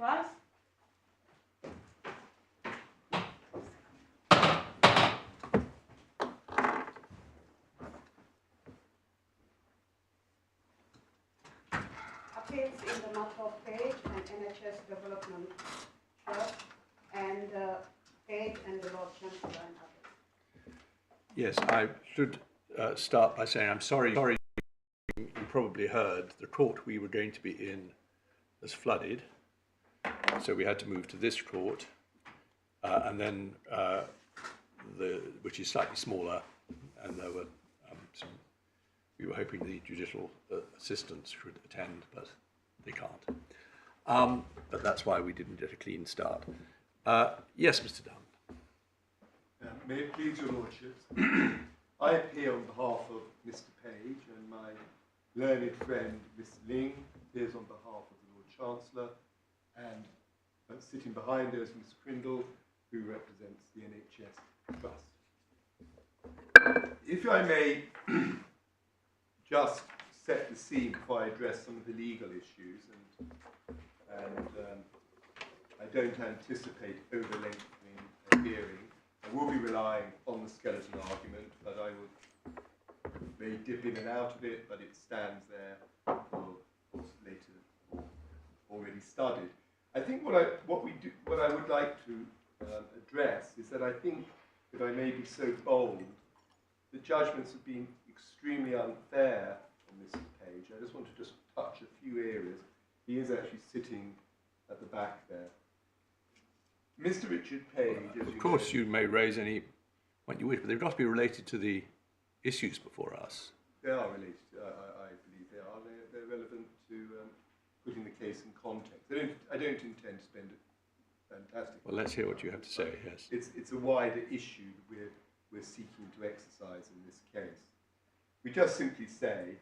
class. Appeals in the matter of Page and NHS Development Trust, and Page and the Lord Chancellor and others. Yes, I should start by saying I'm sorry. You probably heard the court we were going to be in was flooded, so we had to move to this court, and then which is slightly smaller, and there were we were hoping the judicial assistants could attend, but they can't. But that's why we didn't get a clean start. Yes, Mr. Dunn. May it please your lordships, I appear on behalf of Mr. Page, and my learned friend Miss Ling appears on behalf of the Lord Chancellor, and sitting behind her is Miss Crindle, who represents the NHS Trust. If I may just set the scene before I address some of the legal issues, and I don't anticipate over-lengthening a hearing. I will be relying on the skeleton argument, but I may dip in and out of it, but it stands there for, of course, later already studied. I think what I would like to address is that I think, if I may be so bold, the judgments have been extremely unfair on Mr. Page. I just want to just touch a few areas. He is actually sitting at the back there. Mr. Richard Page, of course, you may raise any point you wish, but they've got to be related to the issues before us. They are related. I believe they are. They're relevant to putting the case in context. I don't intend to spend a fantastic. Well, let's hear what you have to say. Yes. It's a wider issue that we're seeking to exercise in this case. We just simply say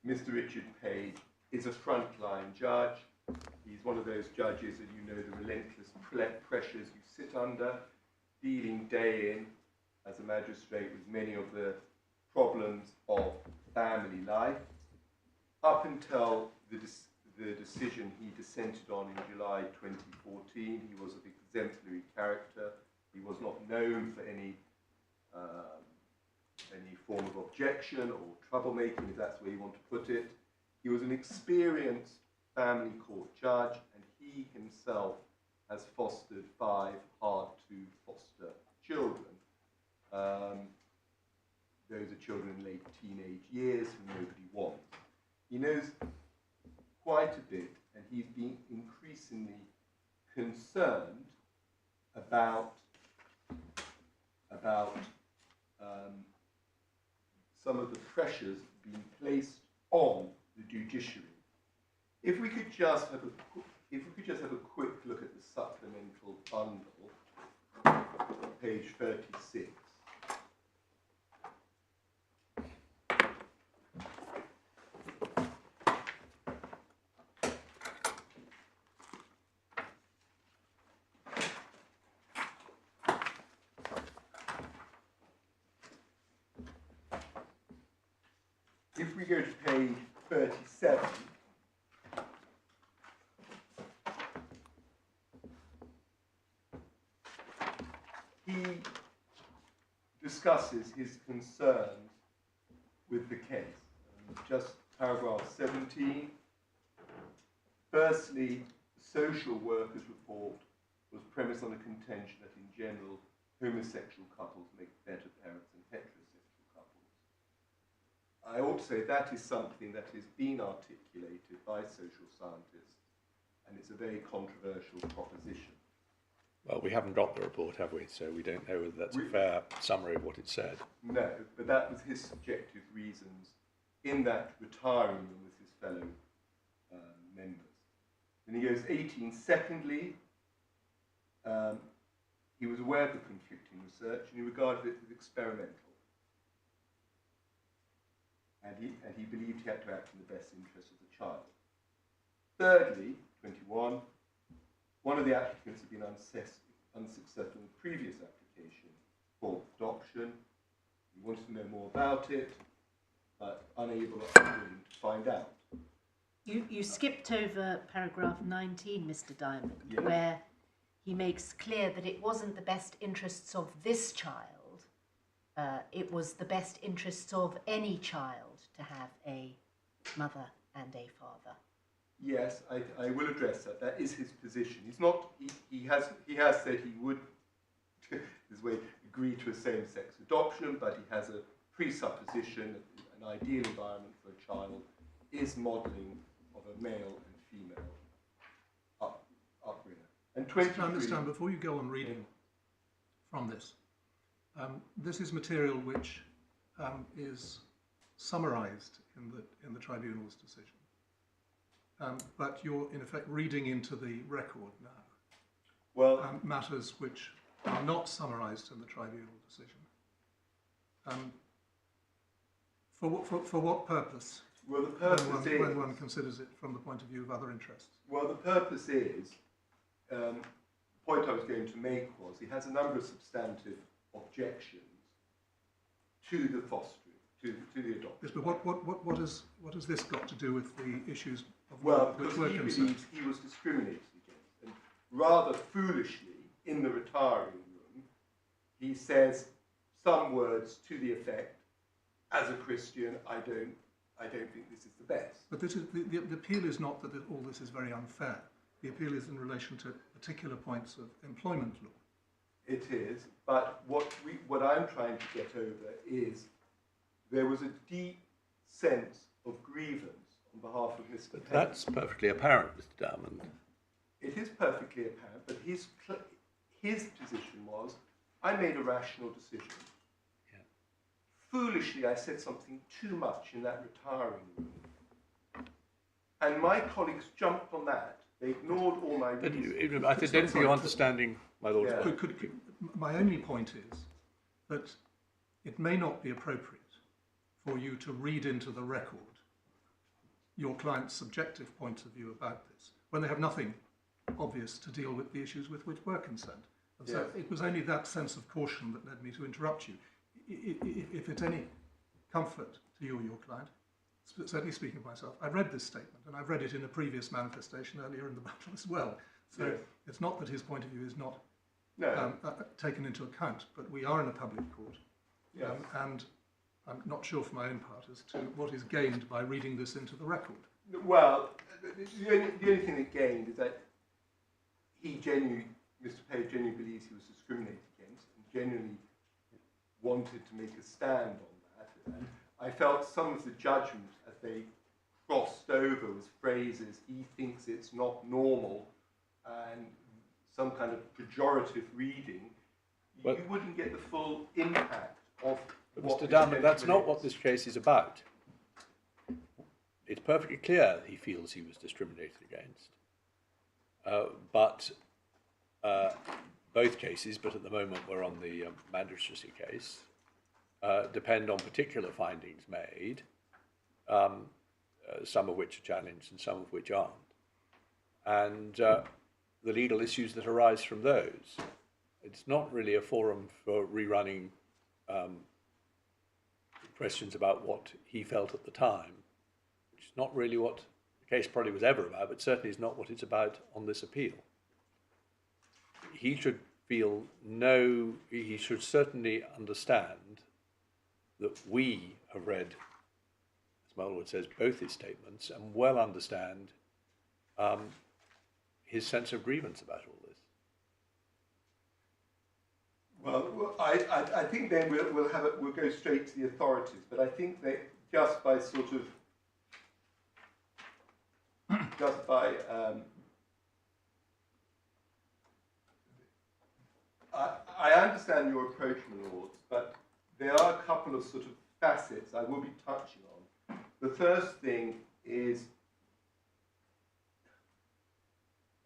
Mr. Richard Page is a frontline judge. He's one of those judges, and you know the relentless pressures you sit under, dealing day in as a magistrate with many of the problems of family life. Up until the decision he dissented on in July 2014, he was of exemplary character. He was not known for any form of objection or troublemaking, if that's where you want to put it. He was an experienced family court judge, and he himself has fostered 5 hard-to-foster children. Those are children in late teenage years who nobody wants. He knows quite a bit, and he's been increasingly concerned about some of the pressures being placed on the judiciary. If we could just have a quick look at the supplemental bundle, page 36. If we go to page 37, he discusses his concerns with the case. Just paragraph 17. Firstly, the social workers' report was premised on a contention that in general homosexual couples make better parents than heterosexual couples. I ought to say that is something that has been articulated by social scientists, and it's a very controversial proposition. Well, we haven't got the report, have we? So we don't know whether that's a fair summary of what it said. No, but that was his subjective reasons in that retiring room with his fellow members. Then he goes 18. Secondly, he was aware of the conflicting research, and he regarded it as experimental. And he believed he had to act in the best interest of the child. Thirdly, 21, one of the applicants had been unsuccessful in the previous application for adoption. He wanted to know more about it, but unable or unwilling to find out. You skipped over paragraph 19, Mr. Diamond, Yeah. where he makes clear that it wasn't the best interests of this child, it was the best interests of any child to have a mother and a father. Yes, I will address that. That is his position. He's not. He has said he would, this way, agree to a same-sex adoption, but he has a presupposition that an ideal environment for a child is modelling of a male and female upbringing. And 23. Understand, before you go on reading from this, this is material which is summarised in the tribunal's decision, but you're in effect reading into the record now. Well, matters which are not summarised in the tribunal decision. For what purpose? well, the purpose When one considers it from the point of view of other interests. Well, the purpose is, the point I was going to make was, he has a number of substantive objections to the fostering, to the adoption. Yes, but what has this got to do with the issues of Well, which because were he concerned? believes he was discriminated against. And rather foolishly, in the retiring room, he says some words to the effect, as a Christian, I don't think this is the best. But this is, the appeal is not that all this is very unfair. The appeal is in relation to particular points of employment law. It is, but what I'm trying to get over is there was a deep sense of grievance on behalf of Mr. Payne. That's perfectly apparent, Mr. Diamond. It is perfectly apparent, but his position was, I made a rational decision. Yeah. Foolishly, I said something too much in that retiring room. And my colleagues jumped on that. They ignored all my But reasons. I don't think you're understanding my Lord's Yeah. point. My only point is that it may not be appropriate for you to read into the record your client's subjective point of view about this, when they have nothing obvious to deal with the issues with which we're concerned. And so Yes. it was only that sense of caution that led me to interrupt you. If it's any comfort to you or your client, certainly speaking of myself, I've read this statement, and I've read it in a previous manifestation earlier in the battle as well. So Yes. it's not that his point of view is not No, taken into account, but we are in a public court, yes. and I'm not sure for my own part as to what is gained by reading this into the record. Well, the only thing that gained is that Mr. Page genuinely believes he was discriminated against and genuinely wanted to make a stand on that. And I felt some of the judgment as they crossed over was phrases, he thinks it's not normal, and some kind of pejorative reading. Well, you wouldn't get the full impact of But what Mr. this Diamond, that's gentleman not what is. this case is about. It's perfectly clear he feels he was discriminated against. But both cases, but at the moment we're on the magistracy case, depend on particular findings made, some of which are challenged and some of which aren't. And the legal issues that arise from those. It's not really a forum for rerunning questions about what he felt at the time, which is not really what the case probably was ever about, but certainly is not what it's about on this appeal. He should he should certainly understand that we have read, as my Lord says, both his statements and well understand his sense of grievance about all this. Well, I think then we'll go straight to the authorities, but I think that just by I understand your approach, my lords, but there are a couple of sort of facets I will be touching on. The first thing is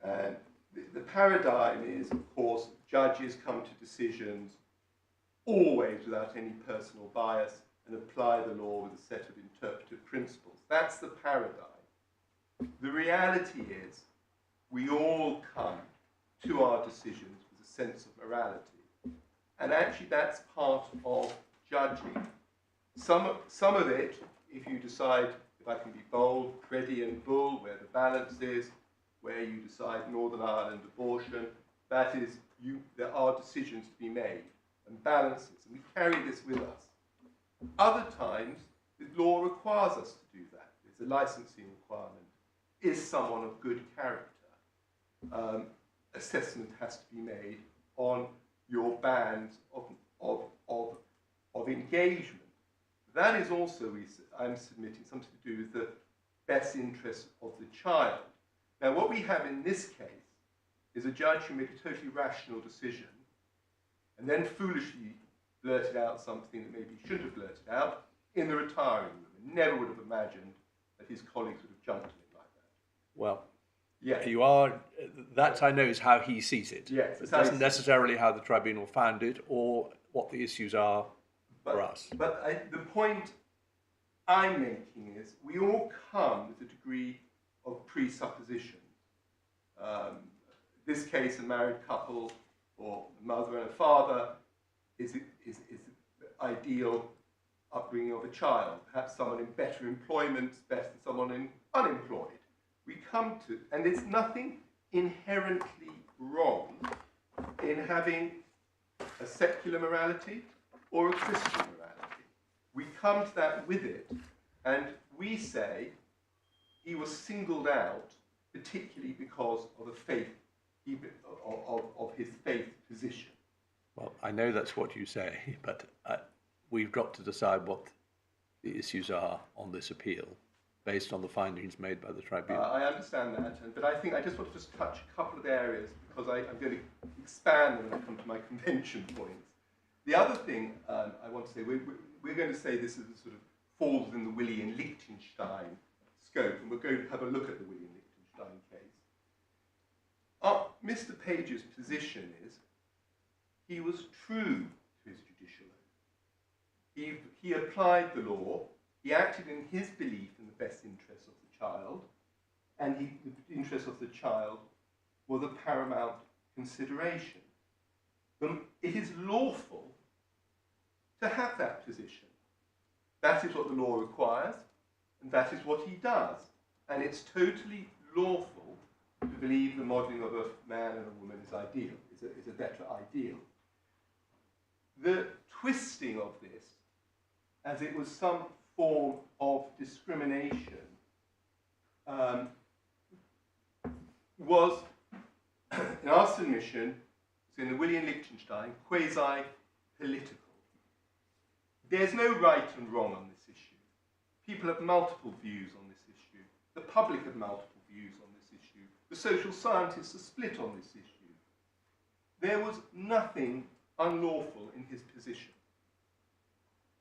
the paradigm is, of course, judges come to decisions always without any personal bias and apply the law with a set of interpretive principles. That's the paradigm. The reality is we all come to our decisions with a sense of morality. And actually that's part of judging. Some of it, if you decide if I can be bold, Credit and Bull, where the balance is, where you decide Northern Ireland abortion, that is, there are decisions to be made and balances, and we carry this with us. Other times, the law requires us to do that. There's a licensing requirement. Is someone of good character? Assessment has to be made on your bands of engagement. That is also, I'm submitting, something to do with the best interest of the child. Now, what we have in this case is a judge who made a totally rational decision and then foolishly blurted out something that maybe he shouldn't have blurted out in the retiring room, and never would have imagined that his colleagues would have jumped at him like that. Well, yeah, you are, that I know is how he sees it. Yes, It doesn't necessarily how the tribunal found it or what the issues are for us. But the point I'm making is we all come with a degree of presupposition. This case, a married couple or a mother and a father is the ideal upbringing of a child. Perhaps someone in better employment is better than someone unemployed. We come to, and there's nothing inherently wrong in having a secular morality or a Christian morality. We come to that with it, and we say he was singled out particularly because of a faith, of his faith position. Well, I know that's what you say, but we've got to decide what the issues are on this appeal based on the findings made by the tribunal. I understand that, but I think I just want to just touch a couple of areas because I'm going to expand them when I come to my convention points. The other thing I want to say, we're going to say this is a sort of falls in the Willie and Liechtenstein scope, and we're going to have a look at the Willie and Liechtenstein case. Mr. Page's position is he was true to his judicial oath. He applied the law, he acted in his belief in the best interests of the child, and the interests of the child were the paramount consideration. It is lawful to have that position. That is what the law requires, and that is what he does. And it's totally lawful to believe the modelling of a man and a woman is ideal, is a better ideal. The twisting of this, as it was some form of discrimination, was, in our submission, in the Willie and Liechtenstein, quasi-political. There's no right and wrong on this issue. People have multiple views on this issue. The public have multiple views on this issue. The social scientists are split on this issue. There was nothing unlawful in his position.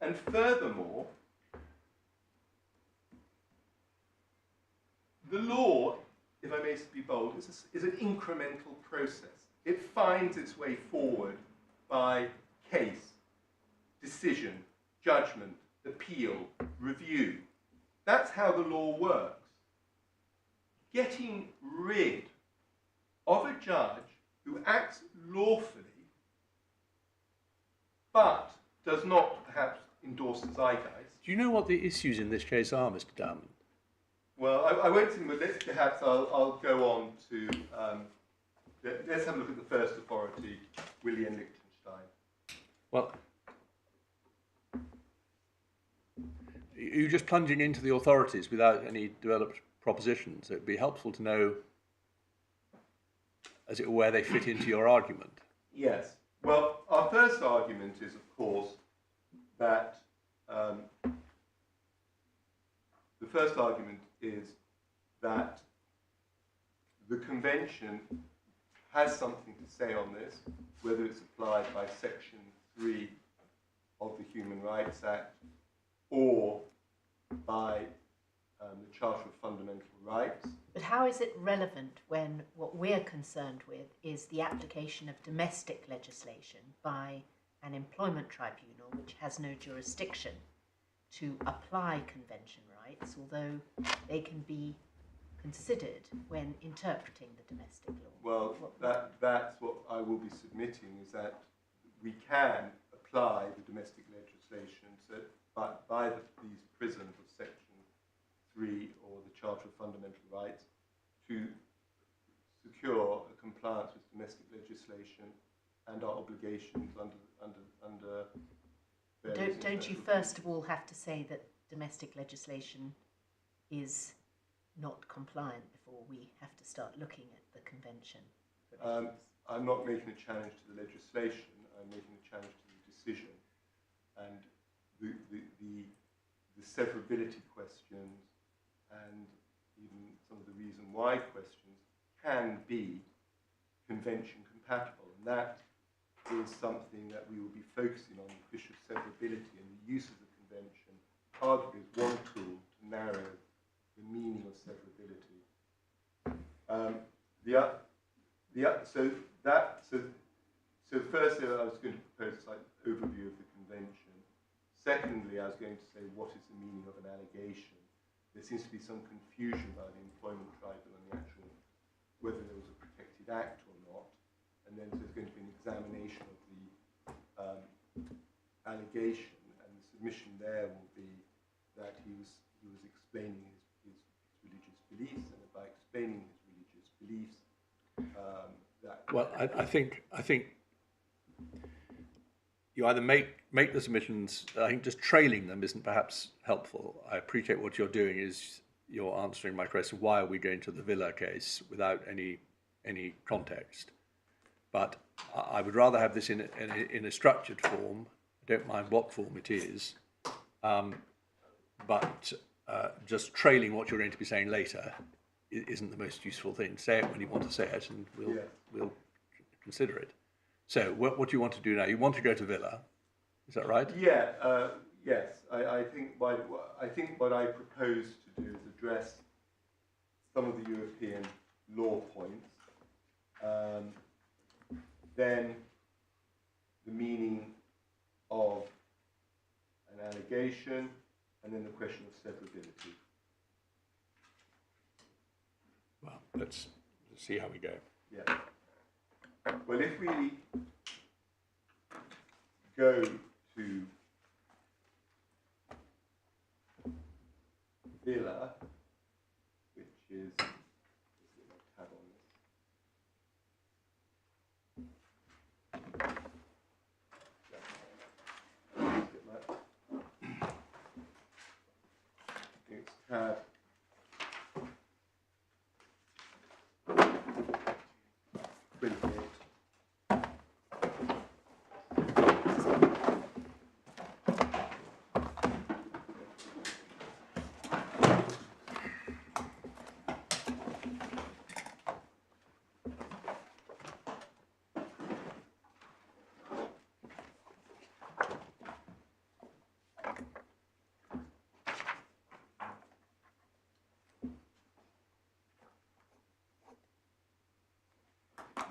And furthermore, the law, if I may be bold, is an incremental process. It finds its way forward by case, decision, judgment, appeal, review. That's how the law works. Getting rid of a judge who acts lawfully but does not perhaps endorse the zeitgeist. Do you know what the issues in this case are, Mr. Dowman? Well, I won't say them, but perhaps I'll go on to, let's have a look at the first authority, Willie and Liechtenstein. Well, you're just plunging into the authorities without any developed propositions. It would be helpful to know, as it were, where they fit into your argument. Yes. Well, our first argument is, of course, that the first argument is that the Convention has something to say on this, whether it's applied by Section 3 of the Human Rights Act or by the Charter of Fundamental Rights. But how is it relevant when what we're concerned with is the application of domestic legislation by an employment tribunal which has no jurisdiction to apply convention rights, although they can be considered when interpreting the domestic law? Well, that's what I will be submitting, is that we can apply the domestic legislation by these prisons of Section 3 or the Charter of Fundamental Rights to secure a compliance with domestic legislation and our obligations under various Don't you international first of all have to say that domestic legislation is not compliant before we have to start looking at the convention? I'm not making a challenge to the legislation, I'm making a challenge to the decision. And the severability questions and even some of the reason why questions can be convention compatible. And that is something that we will be focusing on, the issue of severability and the use of the convention, arguably as one tool to narrow the meaning of severability. So firstly, I was going to propose a slight overview of the convention. Secondly, I was going to say what is the meaning of an allegation. There seems to be some confusion about the Employment Tribunal and the actual, whether there was a protected act or not. And then there's going to be an examination of the allegation, and the submission there will be that he was explaining his religious beliefs, and by explaining his religious beliefs, Well, I think you either make the submissions. I think just trailing them isn't perhaps helpful. I appreciate what you're doing is you're answering my question: why are we going to the Villa case without any context? But I would rather have this in a structured form. I don't mind what form it is, but just trailing what you're going to be saying later isn't the most useful thing. Say it when you want to say it, and we'll consider it. So, what do you want to do now? You want to go to Villa, is that right? Yeah. Yes. I think what I propose to do is address some of the European law points, then the meaning of an allegation, and then the question of severability. Well, let's see how we go. Yeah. Well, if we go to Villa, which is, let's get my tab on this. It's tab 28.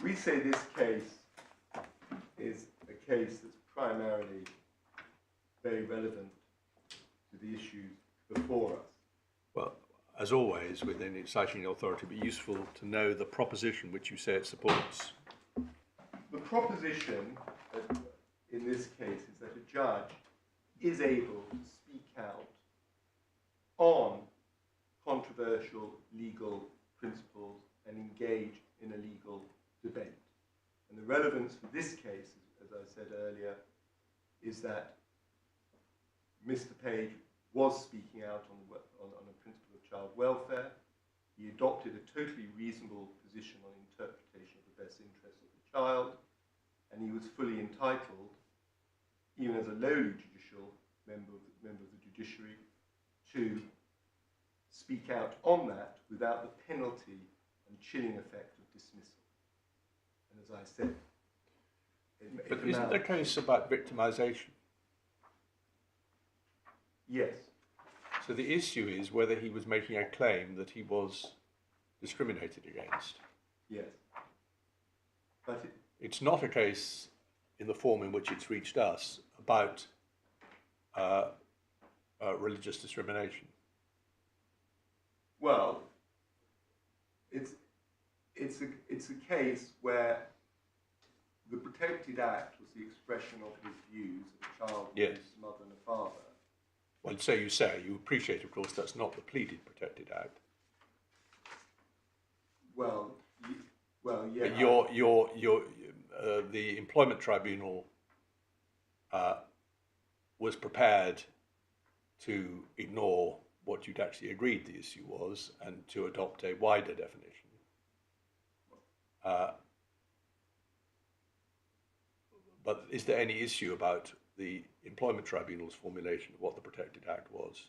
We say this case is a case that's primarily very relevant to the issues before us. Well, as always, within citing authority, it'd be useful to know the proposition which you say it supports. The proposition in this case is that a judge is able to speak out on controversial legal principles and engage in a legal debate. And the relevance for this case, as I said earlier, is that Mr. Page was speaking out on a principle of child welfare. He adopted a totally reasonable position on interpretation of the best interests of the child, and he was fully entitled, even as a lowly judicial member of the judiciary, to speak out on that without the penalty and chilling effect of dismissal. And as I said, But isn't the case about victimisation? Yes. So the issue is whether he was making a claim that he was discriminated against. Yes. But It's not a case in the form in which it's reached us about religious discrimination. well, it's a case where the protected act was the expression of his views of a child with Yes. his mother and a father, Well, so you say. You appreciate, of course, that's not the pleaded protected act. Well, yeah. But the Employment Tribunal was prepared to ignore what you'd actually agreed the issue was and to adopt a wider definition. But is there any issue about the Employment Tribunal's formulation of what the Protected Act was?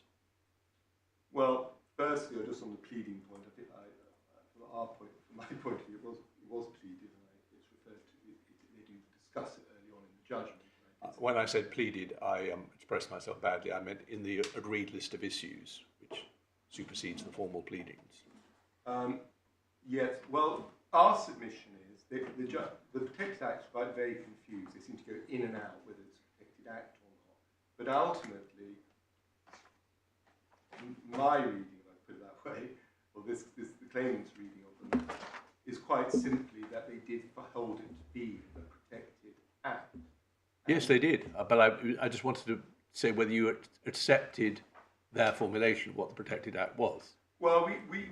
Well, firstly, just on the pleading point, I think from our point, from my point of view, it was pleaded, and it's referred to. They do discuss it early on in the judgment. When I said pleaded, I expressed myself badly. I meant in the agreed list of issues, which supersedes the formal pleadings. Yes. Well, our submission is the Protected Act is quite very confused. They seem to go in and out whether it's a Protected Act or not. But ultimately, my reading, if I put it that way, or the claimant's reading of them, is quite simply that they did hold it to be a Protected Act. Yes, they did. But I just wanted to say whether you accepted their formulation of what the Protected Act was. Well, we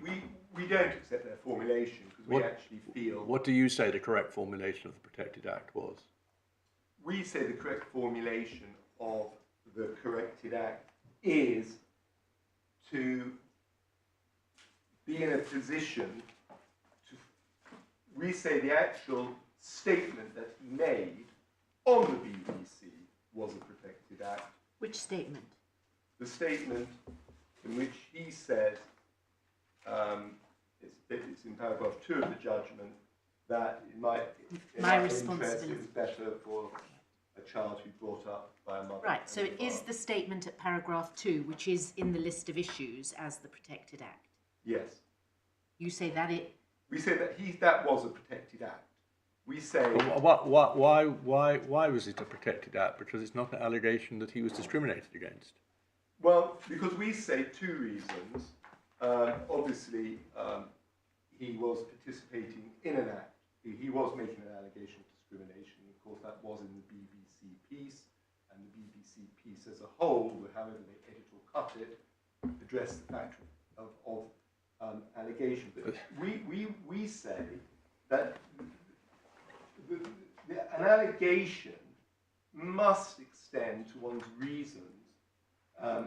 don't accept their formulation because we actually feel... What do you say the correct formulation of the Protected Act was? We say the correct formulation of the Corrected Act is to be in a position to... We say the actual statement that he made on the BBC was a Protected Act. Which statement? The statement in which he said, it's in paragraph 2 of the judgment, that in my interest it was better for a child to be brought up by a mother. Right, so it is the statement at paragraph 2, which is in the list of issues as the Protected Act. Yes. You say that it... We say that that was a Protected Act. We say... Why was it a Protected Act? Because it's not an allegation that he was discriminated against. Well, because we say two reasons. Obviously, he was participating in an act. He was making an allegation of discrimination. Of course, that was in the BBC piece, and the BBC piece as a whole, however they edit or cut it, addressed the fact of allegation. But we say that an allegation must extend to one's reasons, and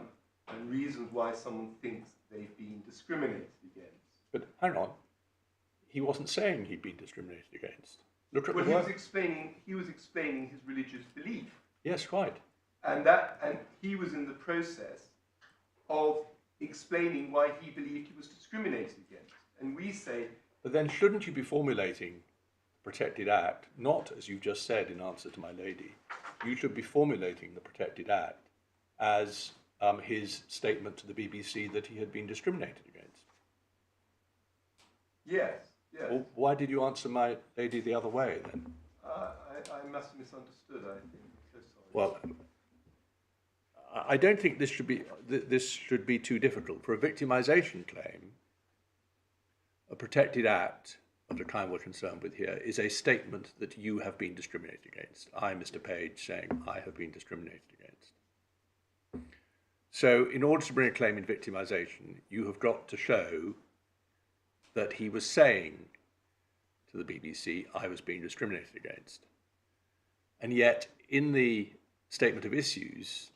reasons why someone thinks they've been discriminated against. But hang on, he wasn't saying he'd been discriminated against. Look at well, the word. he was explaining his religious belief. Yes, right. And he was in the process of explaining why he believed he was discriminated against. And we say... But then shouldn't you be formulating the Protected Act, not as you just said in answer to my lady, you should be formulating the Protected Act as his statement to the BBC that he had been discriminated against? Yes, yes. Well, why did you answer my lady the other way then? I must have misunderstood, I think. So sorry. Well, I don't think this should be too difficult. For a victimisation claim, a Protected Act of the kind we're concerned with here is a statement that you have been discriminated against. I, Mr. Page, saying I have been discriminated against. So in order to bring a claim in victimisation, you have got to show that he was saying to the BBC, I was being discriminated against. And yet, in the statement of issues,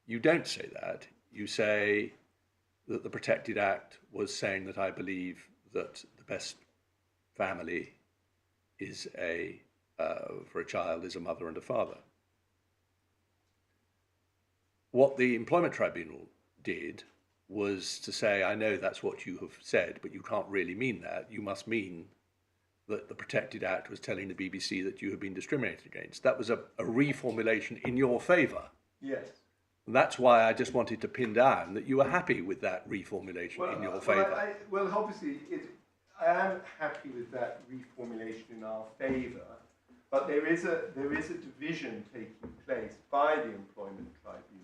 you don't say that. You say that the Protected Act was saying that I believe that the best family is for a child is a mother and a father. What the Employment Tribunal did was to say, I know that's what you have said, but you can't really mean that. You must mean that the Protected Act was telling the BBC that you have been discriminated against. That was a reformulation in your favour. Yes. And that's why I just wanted to pin down that you were happy with that reformulation in your favour. Well, obviously, I am happy with that reformulation in our favour, but there is a division taking place by the Employment Tribunal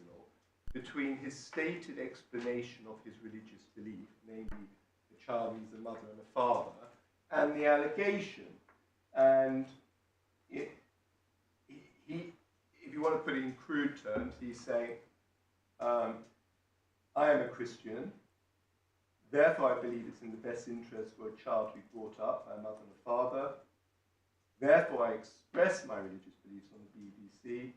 between his stated explanation of his religious belief, namely the child needs a mother and a father, and the allegation. And if you want to put it in crude terms, he's saying I am a Christian, therefore I believe it's in the best interest for a child to be brought up by a mother and a father. Therefore I express my religious beliefs on the BBC.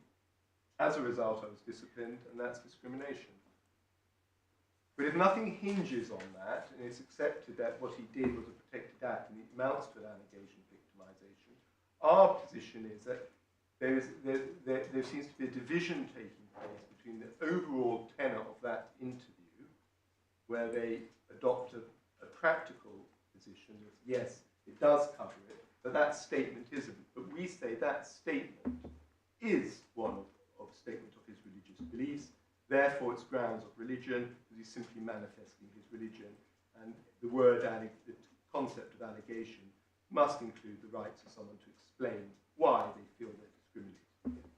As a result, I was disciplined, and that's discrimination. But if nothing hinges on that, and it's accepted that what he did was a protected act, and it amounts to an allegation of victimisation, our position is that there seems to be a division taking place between the overall tenor of that interview, where they adopt a practical position that, yes, it does cover it, but that statement isn't. But we say that statement is one of a statement of his religious beliefs, therefore it's grounds of religion, because he's simply manifesting his religion, and the the concept of allegation must include the rights of someone to explain why they feel they're discriminated against.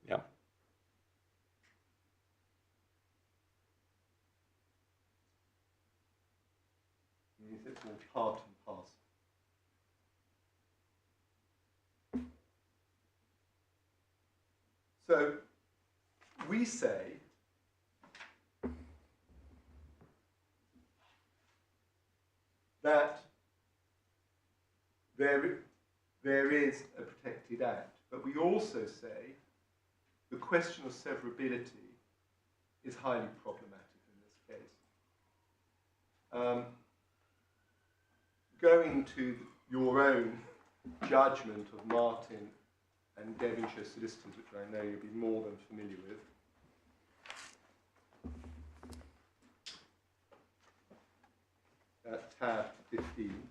Yeah. It's all part and parcel. So we say that there is a protected act, but we also say the question of severability is highly problematic in this case. Going to your own judgment of Martin and Devonshire solicitors, which I know you'll be more than familiar with, at tab 15.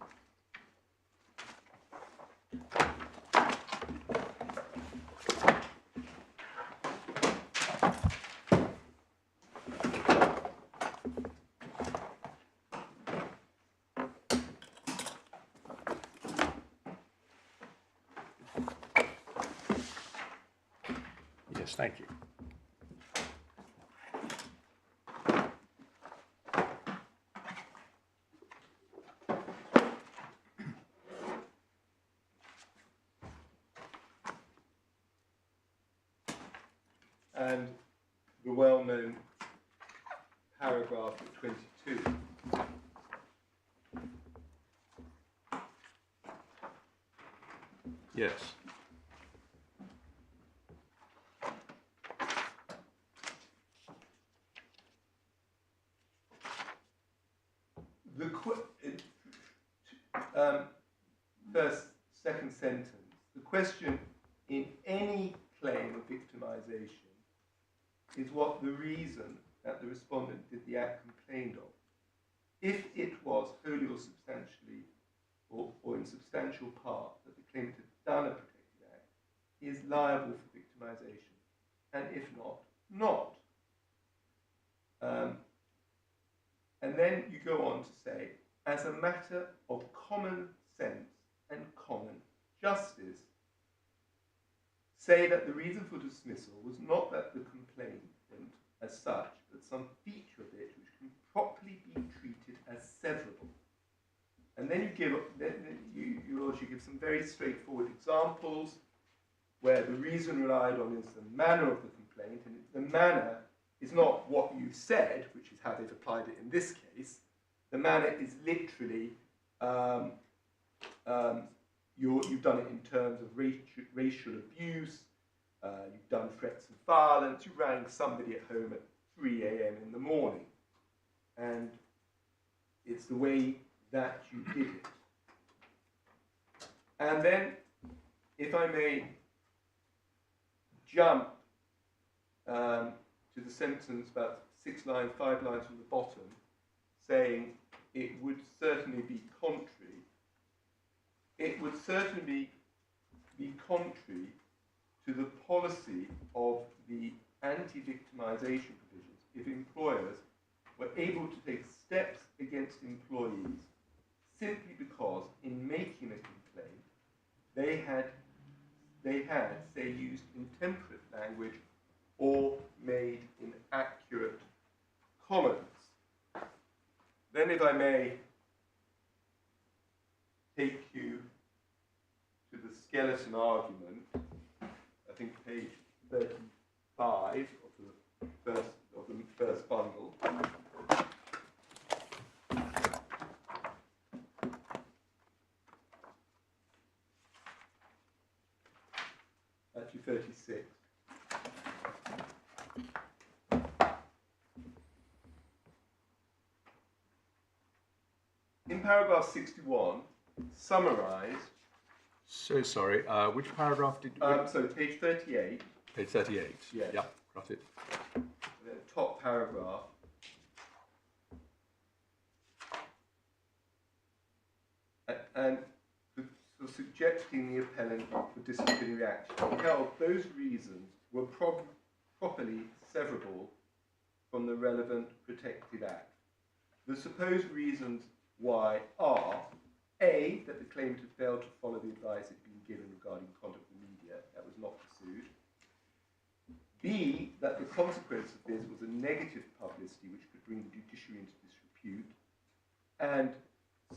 Yes, thank you. And the well-known paragraph at 22. Yes. Second sentence. The question in any claim of victimisation is what the reason that the respondent did the act complained of. If it was wholly or substantially or in substantial part that the claimant had done a protected act, he is liable for victimisation, and if not, not. And then you go on to say, as a matter of common sense and common justice, say that the reason for dismissal was not that the complainant as such, but some feature of it which can properly be treated as severable. And then you also give some very straightforward examples where the reason relied on is the manner of the complaint, and the manner is not what you said, which is how they've applied it in this case. The manner is literally you've done it in terms of racial abuse, you've done threats of violence, you rang somebody at home at 3 a.m. in the morning, and it's the way that you did it. And then, if I may jump to the sentence about 5 lines from the bottom, saying it would certainly be contrary. It would certainly be contrary to the policy of the anti-victimisation provisions if employers were able to take steps against employees simply because in making a complaint they had they had, say, used intemperate language or made inaccurate comments. Then, if I may take you to the skeleton argument, I think page 35 of the first bundle. Actually 36. In paragraph 61, summarised. So sorry, which paragraph did So page 38. Page 38. Yes. Yep, got it. The top paragraph. And for subjecting the appellant for disciplinary action. He held those reasons were properly severable from the relevant protected act. The supposed reasons why are A, that the claimant had failed to follow the advice had been given regarding conduct of the media, that was not pursued. B, that the consequence of this was a negative publicity which could bring the judiciary into disrepute. And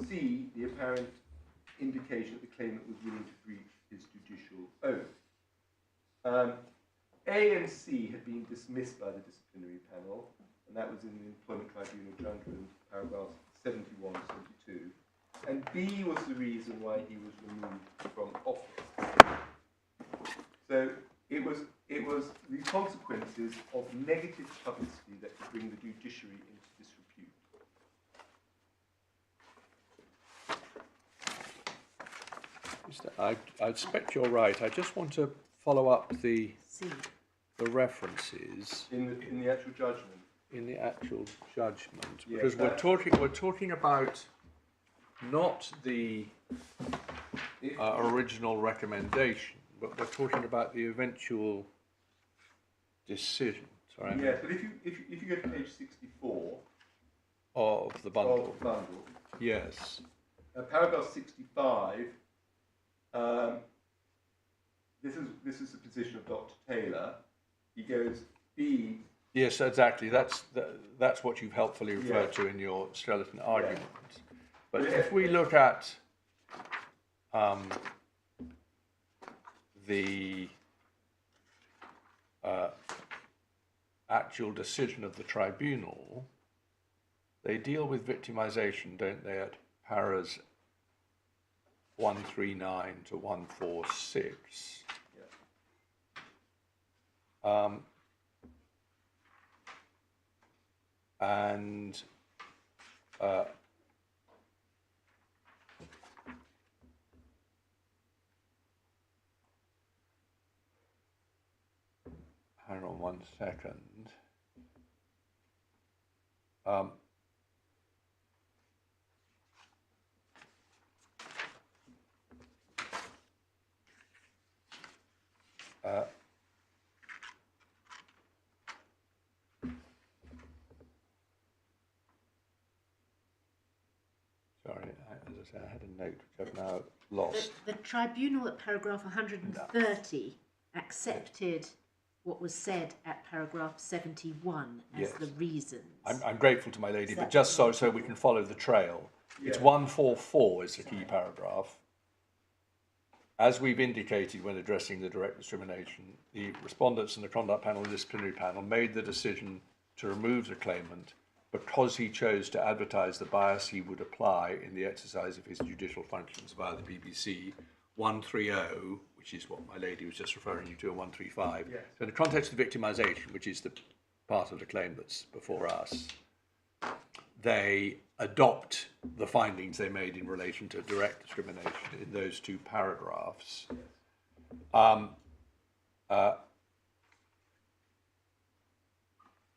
C, the apparent indication that the claimant was willing to breach his judicial oath. A and C had been dismissed by the disciplinary panel, and that was in the Employment Tribunal judgment, paragraphs 71 and 72. And B was the reason why he was removed from office. So it was the consequences of negative publicity that could bring the judiciary into disrepute. I expect you're right. I just want to follow up the references In the actual judgment. in the actual judgment, Yeah, because we're talking about not the original recommendation, but we're talking about the eventual decision. Sorry, Yeah, but if you go to page 64 of the bundle. of the bundle, Yes. paragraph 65. This is the position of Dr. Taylor. He goes B. Yes, exactly. That's what you've helpfully referred to in your skeleton argument. But if we look at the actual decision of the tribunal, they deal with victimisation, don't they, at paras 139 to 146. And hang on 1 second. Sorry, as I said, I had a note which I've now lost. The tribunal at paragraph 130 accepted what was said at paragraph 71 as Yes. the reasons. I'm grateful to my lady, but just so we can follow the trail. It's 144 is the key paragraph. As we've indicated when addressing the direct discrimination, the respondents and the conduct panel and the disciplinary panel made the decision to remove the claimant because he chose to advertise the bias he would apply in the exercise of his judicial functions via the BBC 130, which is what my lady was just referring you to, and 135. Yes. So in the context of victimisation, which is the part of the claim that's before us, they adopt the findings they made in relation to direct discrimination in those two paragraphs.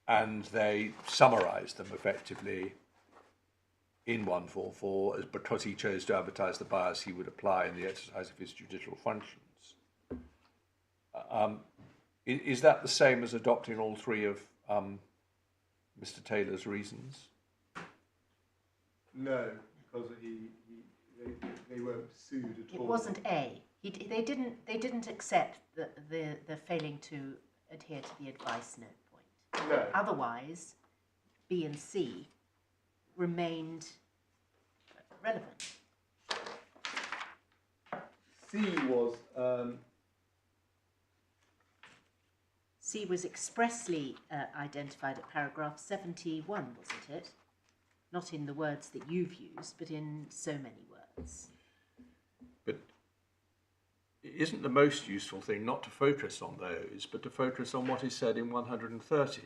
And they summarise them effectively in 144 as because he chose to advertise the bias he would apply in the exercise of his judicial functions. Is that the same as adopting all three of Mr. Taylor's reasons? No, because they weren't pursued at all. It wasn't A. They didn't accept the failing to adhere to the advice note point. No. Otherwise, B and C remained relevant. C was expressly identified at paragraph 71, wasn't it? Not in the words that you've used, but in so many words. But isn't the most useful thing not to focus on those, but to focus on what is said in 130?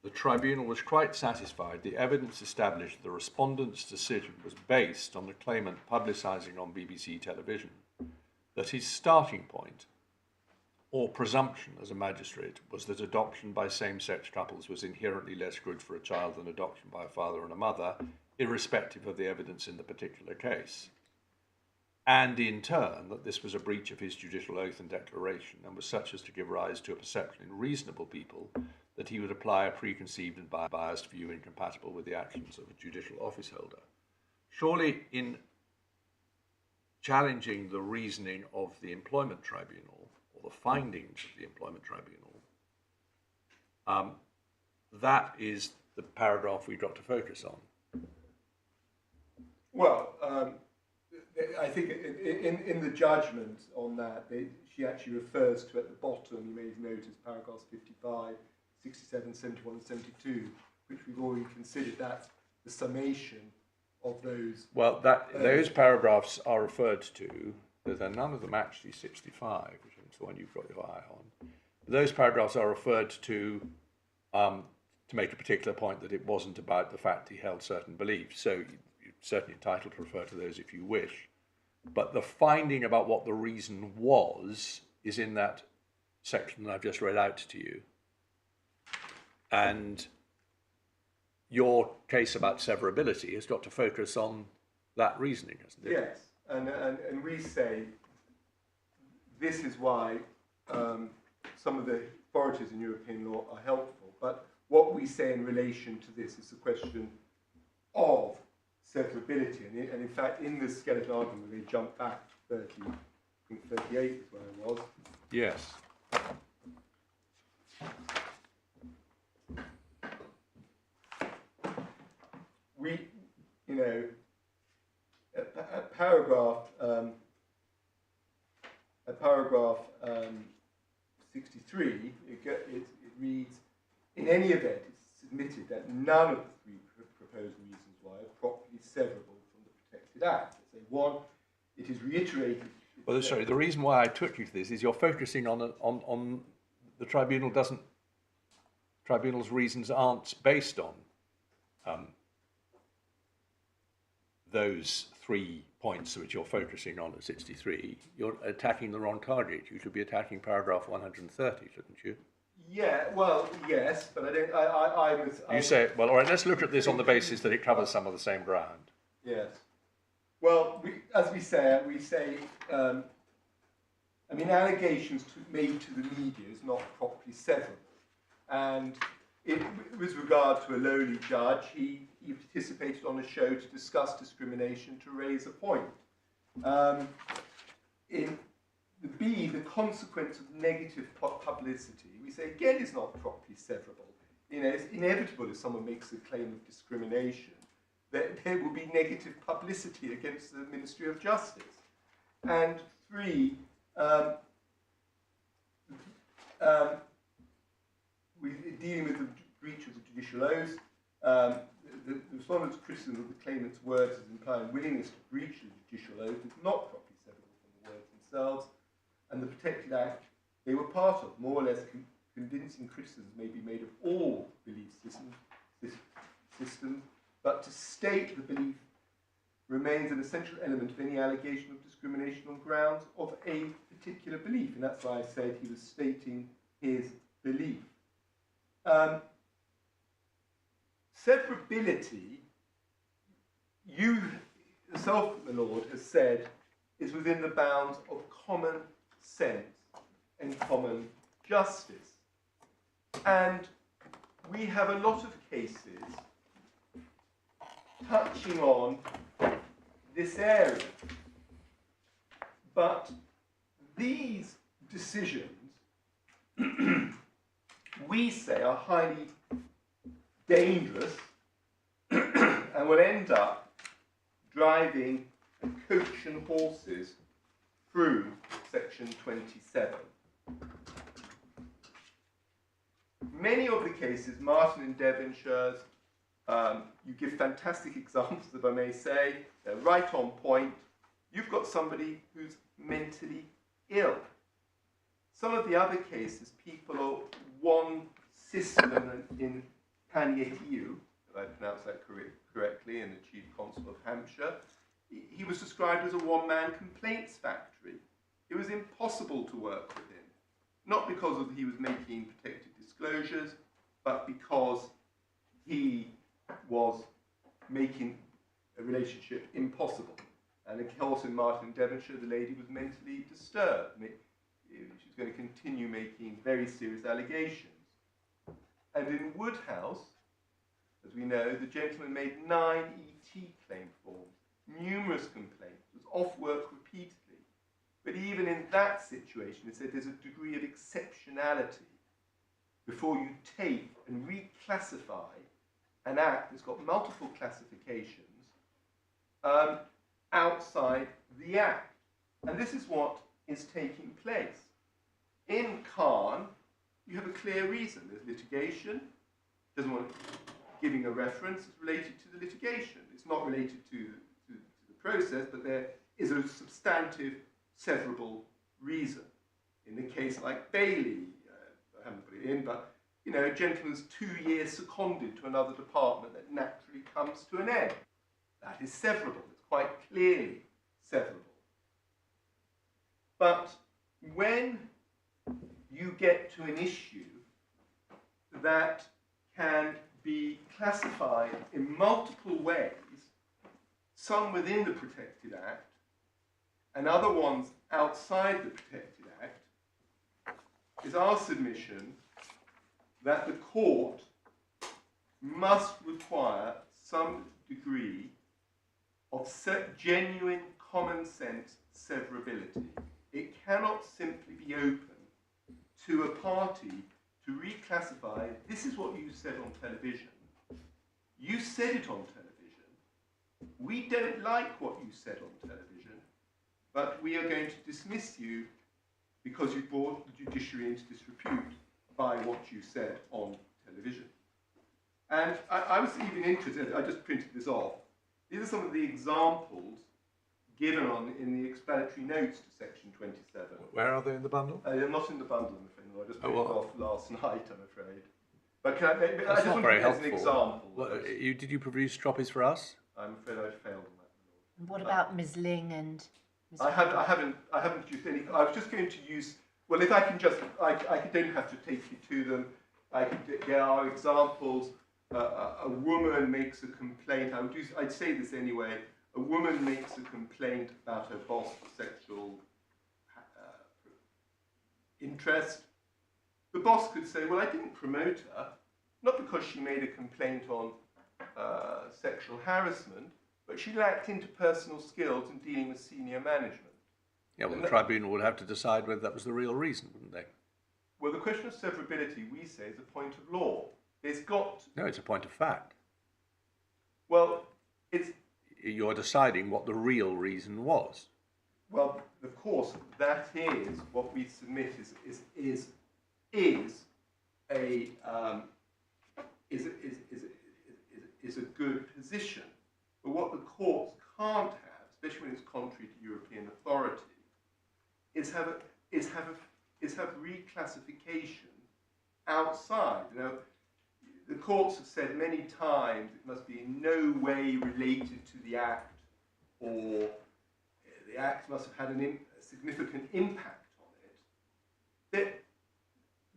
The tribunal was quite satisfied the evidence established the respondent's decision was based on the claimant publicising on BBC television, that his starting point, or presumption as a magistrate, was that adoption by same-sex couples was inherently less good for a child than adoption by a father and a mother, irrespective of the evidence in the particular case. And in turn, that this was a breach of his judicial oath and declaration, and was such as to give rise to a perception in reasonable people that he would apply a preconceived and biased view incompatible with the actions of a judicial officeholder. Surely, in challenging the reasoning of the Employment Tribunal, or the findings of the Employment Tribunal, that is the paragraph we've got to focus on. Well, I think in the judgment on that, she actually refers to at the bottom, you may notice paragraphs 55, 67, 71 and 72, which we've already considered. That's the summation of those. Well, those paragraphs are referred to, though none of them actually 65, which is the one you've got your eye on. Those paragraphs are referred to make a particular point that it wasn't about the fact he held certain beliefs. So you're certainly entitled to refer to those if you wish. But the finding about what the reason was is in that section that I've just read out to you. And your case about severability has got to focus on that reasoning, hasn't it? Yes, and we say this is why some of the authorities in European law are helpful. But what we say in relation to this is the question of severability. And in fact, in this skeleton argument, they jump back to 30, I think 38 is where I was. Yes. We, you know, at paragraph 63, it reads, in any event, it's submitted that none of the three proposed reasons why are properly severable from the Protected Act. They say, one, it is reiterated. Well, sorry, the reason why I took you to this is you're focusing on the tribunal's reasons aren't based on those 3 points which you're focusing on at 63. You're attacking the wrong target. You should be attacking paragraph 130, shouldn't you? Yeah, well, yes, but I don't. You say, well, all right, let's look at this on the basis that it covers some of the same ground. Yes. Well, as we say, I mean, allegations made to the media is not properly severable. And with regard to a lowly judge, he participated on a show to discuss discrimination to raise a point. In the B, the consequence of negative publicity, we say again is not properly severable. You know, it's inevitable if someone makes a claim of discrimination that there will be negative publicity against the Ministry of Justice. And 3, dealing with the breach of the judicial oath, the respondent's criticism of the claimant's words as implying willingness to breach the judicial oath is not properly severable from the words themselves, and the Protected Act they were part of. More or less convincing criticisms may be made of all belief systems, but to state the belief remains an essential element of any allegation of discrimination on grounds of a particular belief, and that's why I said he was stating his belief. Severability, you yourself, my Lord, has said, is within the bounds of common sense and common justice. And we have a lot of cases touching on this area. But these decisions, we say, are highly dangerous and will end up driving a coach and horses through section 27. Many of the cases, Martin and Devonshire's, you give fantastic examples, if I may say. They're right on point. You've got somebody who's mentally ill. Some of the other cases, people are one cistern in Panier-Hieu, if I pronounced that correctly, in the Chief Constable of Hampshire. He was described as a one-man complaints factory. It was impossible to work with him, not because he was making protected disclosures, but because he was making a relationship impossible. And of course, in Martin and Devonshire, the lady was mentally disturbed. She was going to continue making very serious allegations. And in Woodhouse, as we know, the gentleman made 9 ET claim forms, numerous complaints, was off work repeatedly. But even in that situation, it said there's a degree of exceptionality before you take and reclassify an act that's got multiple classifications outside the act. And this is what is taking place. In Khan, you have a clear reason. There's litigation. Doesn't want giving a reference. It's related to the litigation. It's not related to the process, but there is a substantive severable reason. In the case like Bailey, I haven't put it in, but you know, a gentleman's 2 years seconded to another department that naturally comes to an end. That is severable. It's quite clearly severable. But when you get to an issue that can be classified in multiple ways, some within the Protected Act and other ones outside the Protected Act, is our submission that the court must require some degree of genuine common sense severability. It cannot simply be open to a party to reclassify, this is what you said on television. You said it on television. We don't like what you said on television, but we are going to dismiss you because you brought the judiciary into disrepute by what you said on television. And I was even interested, I just printed this off. These are some of the examples given in the explanatory notes to section 27. Where are they in the bundle? They're not in the bundle, I'm afraid. I just printed it off last night, I'm afraid. But can I just want to give as an example. Well, did you produce copies for us? I'm afraid I failed on that. And what about Ms. Ling and Ms. I haven't used any. I was just going to use. Well, if I can just, I don't have to take you to them. There are examples. A woman makes a complaint. I'd say this anyway. A woman makes a complaint about her boss for sexual interest. The boss could say, well, I didn't promote her, not because she made a complaint on sexual harassment, but she lacked interpersonal skills in dealing with senior management. Yeah, well, the tribunal would have to decide whether that was the real reason, wouldn't they? Well, the question of severability, we say, is a point of law. No, it's a point of fact. Well, you're deciding what the real reason was. Well, of course, that is what we submit is a good position. But what the courts can't have, especially when it's contrary to European authority, is have reclassification outside. You know, the courts have said many times it must be in no way related to the act, or the act must have had a significant impact on it.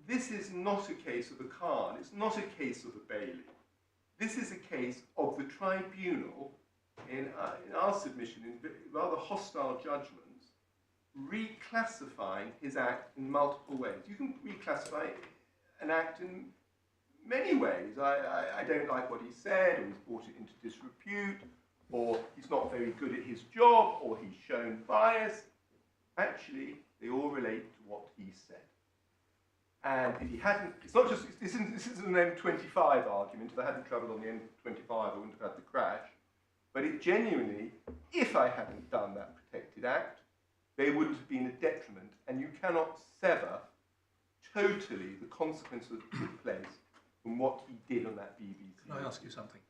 This is not a case of a Khan. It's not a case of a Bailey. This is a case of the tribunal, in our submission, in rather hostile judgments, reclassifying his act in multiple ways. You can reclassify an act in many ways. I don't like what he said, or he's brought it into disrepute, or he's not very good at his job, or he's shown bias. Actually, they all relate to what he said. And if he hadn't, it's not just, this isn't an M25 argument. If I hadn't travelled on the M25, I wouldn't have had the crash. But it genuinely, if I hadn't done that protected act, they would have been a detriment. And you cannot sever totally the consequences that took place from what he did on that BBC. Can I ask you something?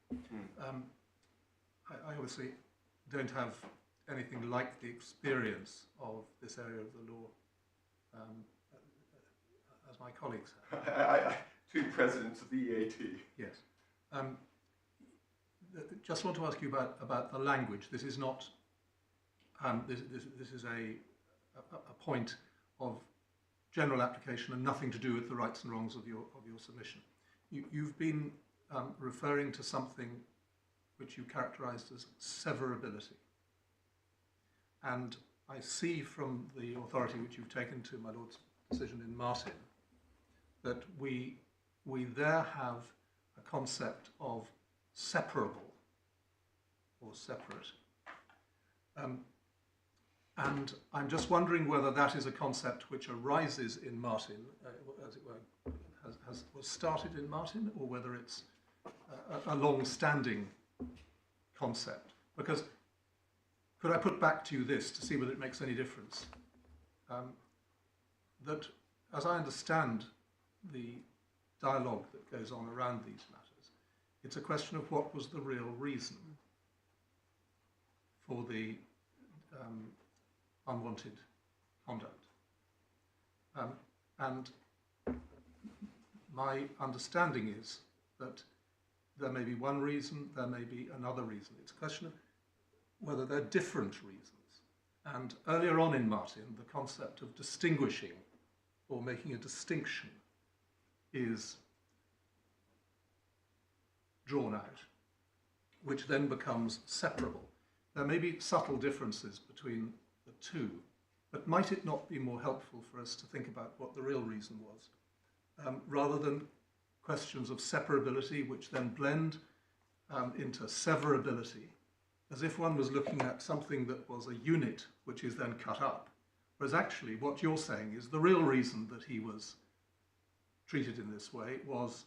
I obviously don't have anything like the experience of this area of the law as my colleagues have. Two presidents of the EAT. Yes. Just want to ask you about the language. This is not. This is a point of general application and nothing to do with the rights and wrongs of your submission. You've been referring to something which you characterised as severability. And I see from the authority which you've taken to my Lord's decision in Martin that we there have a concept of separable or separate. And I'm just wondering whether that is a concept which arises in Martin, as it were, was started in Martin, or whether it's a long-standing concept. Because could I put back to you this to see whether it makes any difference? That, as I understand the dialogue that goes on around these matters, it's a question of what was the real reason for the unwanted conduct. And my understanding is that there may be one reason, there may be another reason. It's a question of whether they're different reasons. And earlier on in Martin, the concept of distinguishing or making a distinction is drawn out, which then becomes separable. There may be subtle differences between the two, but might it not be more helpful for us to think about what the real reason was, rather than questions of separability, which then blend into severability, as if one was looking at something that was a unit which is then cut up, whereas actually what you're saying is the real reason that he was treated in this way was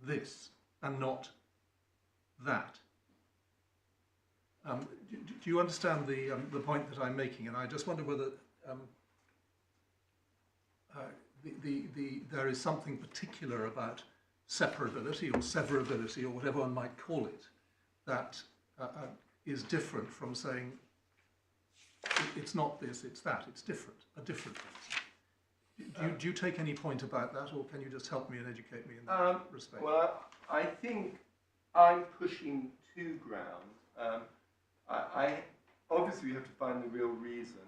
this and not that. Do you understand the point that I'm making? And I just wonder whether there is something particular about separability or severability or whatever one might call it that is different from saying it's not this, it's that, it's different, a different thing. Do you take any point about that, or can you just help me and educate me in that respect? Well, I think I'm pushing two grounds. I obviously we have to find the real reason,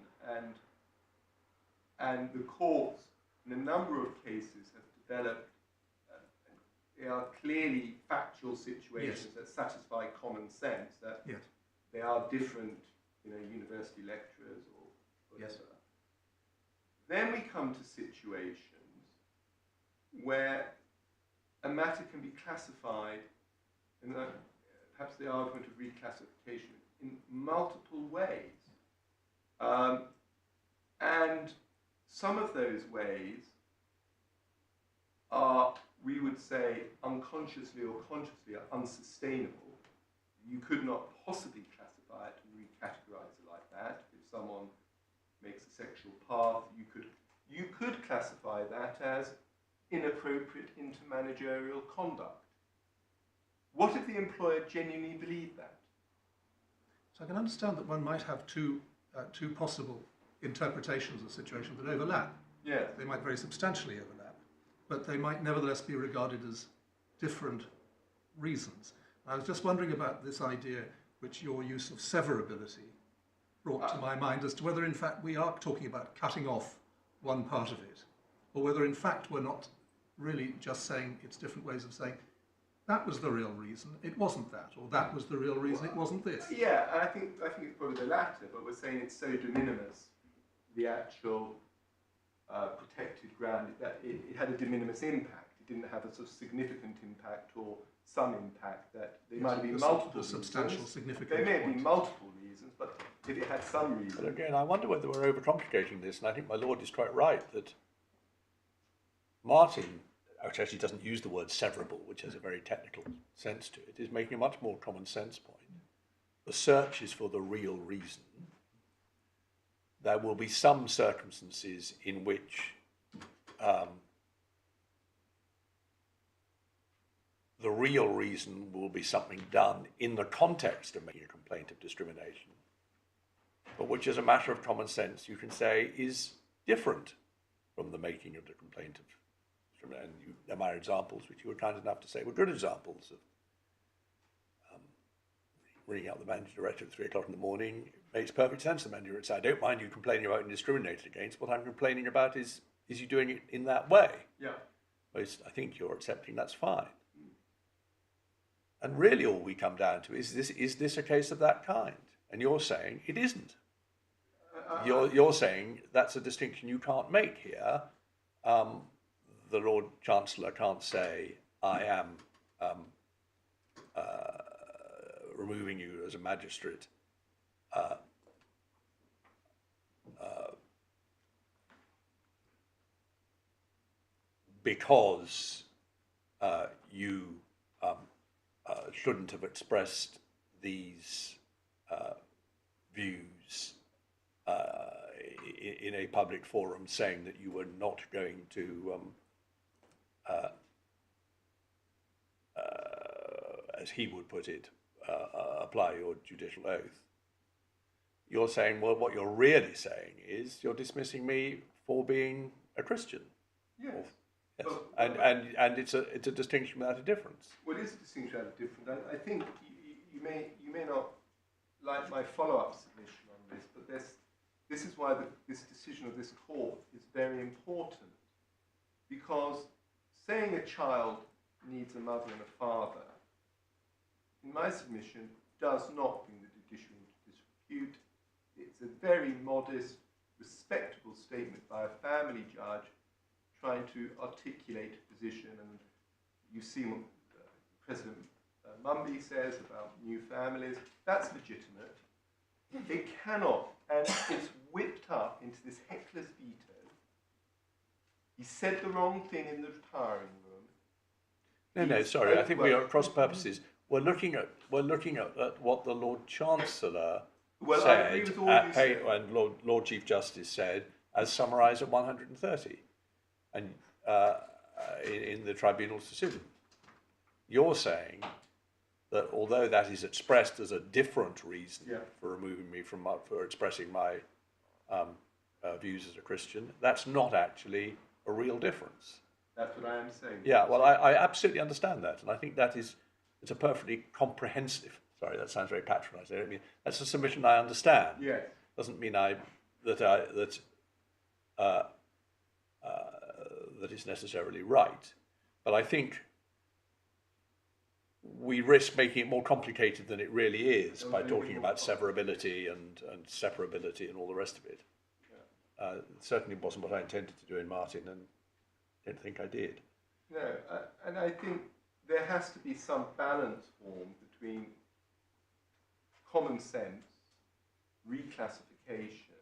and the courts in a number of cases have developed. They are clearly factual situations Yes. that satisfy common sense. That Yes. they are different, university lecturers or whatever. Yes. Then we come to situations where a matter can be classified, and perhaps the argument of reclassification, in multiple ways. And some of those ways are, we would say, unconsciously or consciously are unsustainable. You could not possibly classify it and recategorize it like that. If someone makes a sexual path, you could classify that as inappropriate intermanagerial conduct. What if the employer genuinely believed that? So I can understand that one might have two possible interpretations of the situation that overlap. Yes. They might very substantially overlap, but they might nevertheless be regarded as different reasons. I was just wondering about this idea which your use of severability brought to my mind, as to whether in fact we are talking about cutting off one part of it, or whether in fact we're not really just saying it's different ways of saying that was the real reason, it wasn't that, or that was the real reason, it wasn't this. Yeah, and I think it's probably the latter, but we're saying it's so de minimis, the actual protected ground, that it had a de minimis impact. It didn't have a sort of significant impact or some impact, that there Yes, might have been the multiple substantial reasons. significant There may have point. been multiple reasons, but if it had some reason. But again, I wonder whether we're overcomplicating this, and I think my lord is quite right that Martin, which actually doesn't use the word severable, which has a very technical sense to it, is making a much more common sense point. The search is for the real reason. There will be some circumstances in which the real reason will be something done in the context of making a complaint of discrimination, but which, as a matter of common sense, you can say is different from the making of the complaint of discrimination. And there are examples which you were kind enough to say were good examples of ringing out the managing director at 3 o'clock in the morning. It makes perfect sense. The managing director said, I don't mind you complaining about being discriminated against. What I'm complaining about is you doing it in that way? Yeah. Most, I think you're accepting that's fine. And really all we come down to is this a case of that kind? And you're saying it isn't. You're saying that's a distinction you can't make here. The Lord Chancellor can't say, I am removing you as a magistrate because you shouldn't have expressed these views in a public forum, saying that you were not going to, as he would put it, apply your judicial oath. You're saying, well, what you're really saying is you're dismissing me for being a Christian. Yes. Yes. Well, And it's a distinction without a difference. Well, it is a distinction without a difference. I think you may not like my follow-up submission on this, but this is why this decision of this court is very important, because saying a child needs a mother and a father, in my submission, does not bring the judiciary into disrepute. It's a very modest, respectable statement by a family judge trying to articulate a position, and you see what President Mumby says about new families. That's legitimate. It cannot, and it's whipped up into this heckler's veto. He said the wrong thing in the retiring room. No, sorry. I think we are at cross purposes. We're looking at what the Lord Chancellor said, and Lord Chief Justice said, as summarised at 130, and in the tribunal's decision. You're saying that although that is expressed as a different reason for removing me for expressing my views as a Christian, that's not actually a real difference. That's what I am saying. Yeah, well, I absolutely understand that, and I think it's a perfectly comprehensive. Sorry, that sounds very patronising. I don't mean that's a submission I understand. Yes. Doesn't mean that is necessarily right, but I think we risk making it more complicated than it really is by talking about severability and separability and all the rest of it. Yeah. It certainly wasn't what I intended to do in Martin, and I don't think I did. No, and I think there has to be some balance formed between common sense, reclassification,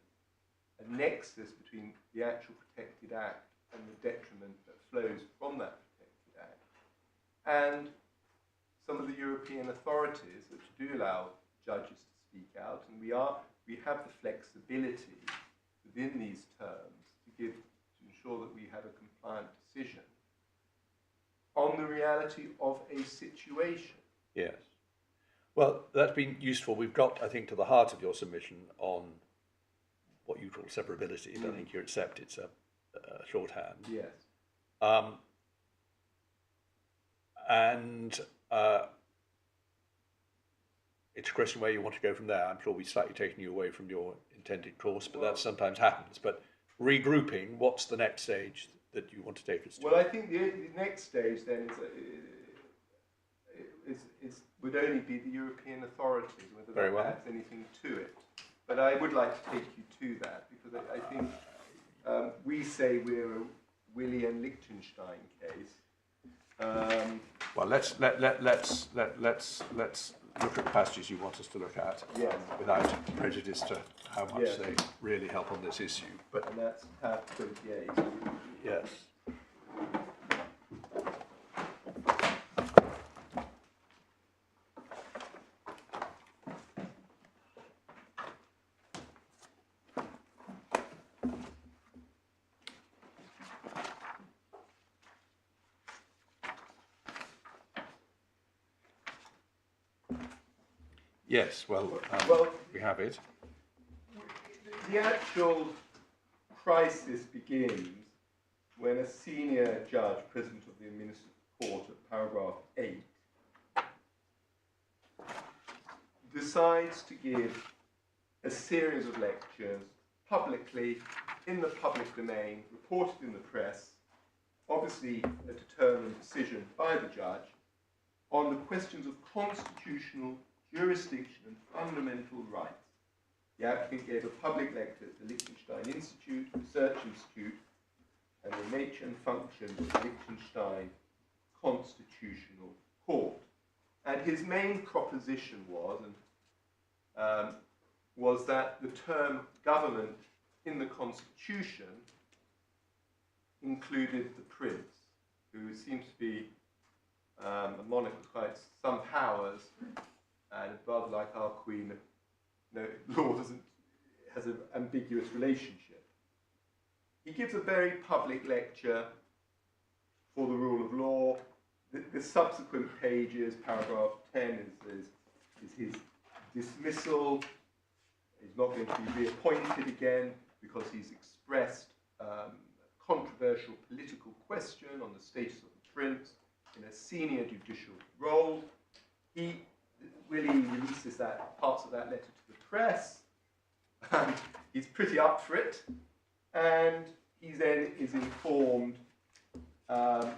a nexus between the actual protected act and the detriment that flows from that protected act, and some of the European authorities which do allow judges to speak out, and we have the flexibility within these terms to ensure that we have a compliant decision on the reality of a situation. Yes. Well, that's been useful. We've got, I think, to the heart of your submission on what you call separability. I think you accept it's a shorthand. Yes. And it's a question where you want to go from there. I'm sure we've slightly taken you away from your intended course, but that sometimes happens. But regrouping, what's the next stage that you want to take us to? Well, I think the next stage then would only be the European authorities, whether that adds anything to it. But I would like to take you to that, because I think we say we're a Willy and Liechtenstein case. Well, let's look at the passages you want us to look at, Yes. without prejudice to how much Yes. they really help on this issue. But And that's tab 28. yes. Yes, well, we have it. The actual crisis begins when a senior judge, President of the Administrative Court, at paragraph 8, decides to give a series of lectures publicly, in the public domain, reported in the press, obviously a determined decision by the judge, on the questions of constitutional jurisdiction and fundamental rights. The applicant gave a public lecture at the Liechtenstein Institute, Research Institute, and the nature and functions of the Liechtenstein Constitutional Court. And his main proposition was that the term government in the Constitution included the Prince, who seems to be a monarch with quite some powers, and rather like our Queen, no, law has an ambiguous relationship. He gives a very public lecture for the rule of law. The subsequent pages, paragraph 10, is his dismissal. He's not going to be reappointed again because he's expressed a controversial political question on the status of the Prince in a senior judicial role. He really releases parts of that letter to the press. He's pretty up for it, and he then is informed that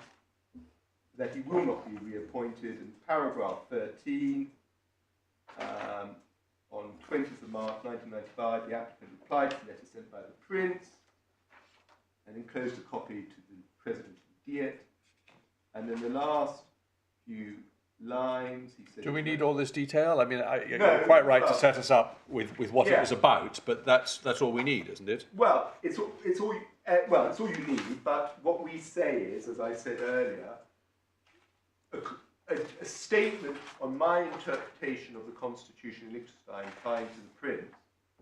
he will not be reappointed. In paragraph 13, on 20th of March 1995, the applicant replied to the letter sent by the Prince and enclosed a copy to the President of the Diet. And then the last few lines, he said... Do we need all this detail? I mean, No, you're quite right to set us up with what it Yeah. was about, but that's all we need, isn't it? Well, it's all you need, but what we say is, as I said earlier, a statement on my interpretation of the Constitution in Liechtenstein applying to the Prince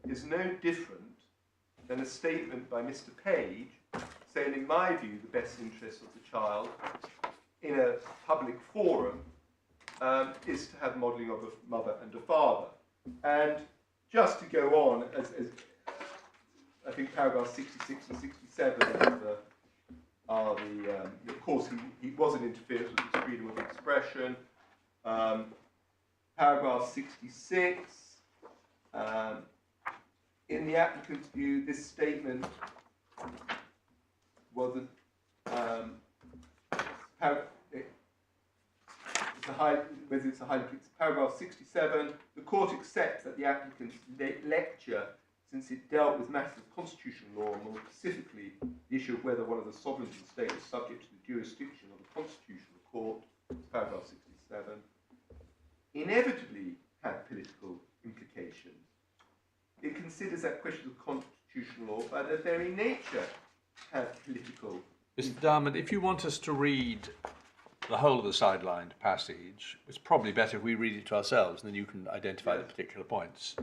is no different than a statement by Mr. Page saying, in my view, the best interests of the child in a public forum is to have modelling of a mother and a father. And just to go on, as I think paragraphs 66 and 67 are the of course, he wasn't interference with his freedom of expression. Paragraph 66, in the applicant's view, this statement wasn't, paragraph 67, the court accepts that the applicant's lecture, since it dealt with matters of constitutional law, and more specifically the issue of whether one of the sovereigns of the state was subject to the jurisdiction of the constitutional court, paragraph 67, inevitably had political implications. It considers that question of constitutional law by their very nature have political. Mr. Darman, if you want us to read the whole of the sidelined passage, it's probably better if we read it to ourselves, and then you can identify the particular points.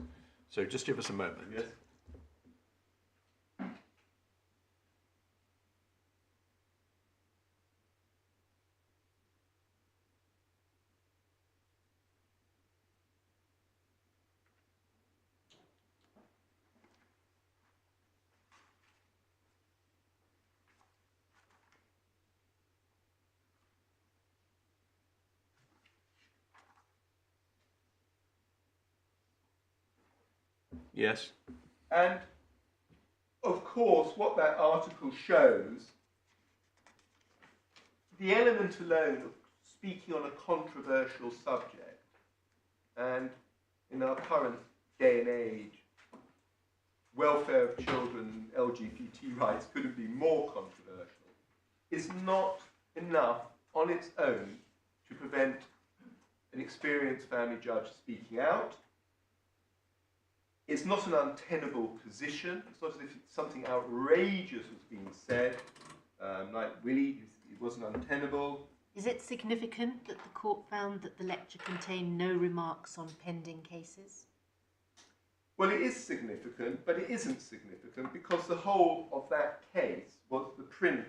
So just give us a moment. Yes. Yes. And of course, what that article shows, the element alone of speaking on a controversial subject, and in our current day and age, welfare of children, LGBT rights couldn't be more controversial, is not enough on its own to prevent an experienced family judge speaking out. It's not an untenable position. It's not as if something outrageous was being said, like Willie, it wasn't untenable. Is it significant that the court found that the lecture contained no remarks on pending cases? Well, it is significant, but it isn't significant because the whole of that case was the premise.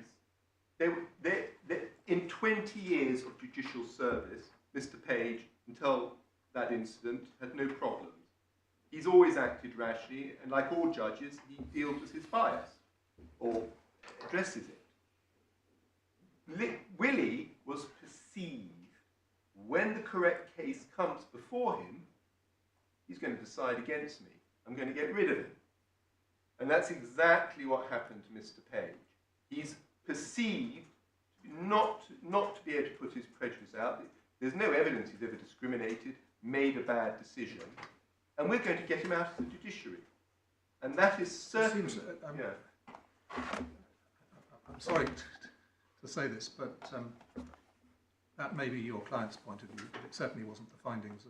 In 20 years of judicial service, Mr. Page, until that incident, had no problems. He's always acted rashly, and like all judges, he deals with his bias, or addresses it. Willie was perceived, when the correct case comes before him, he's going to decide against me. I'm going to get rid of him. And that's exactly what happened to Mr. Page. He's perceived not to be able to put his prejudice out. There's no evidence he's ever discriminated, made a bad decision, and we're going to get him out of the judiciary. And that is certainly... I'm sorry to say this, but that may be your client's point of view, but it certainly wasn't the findings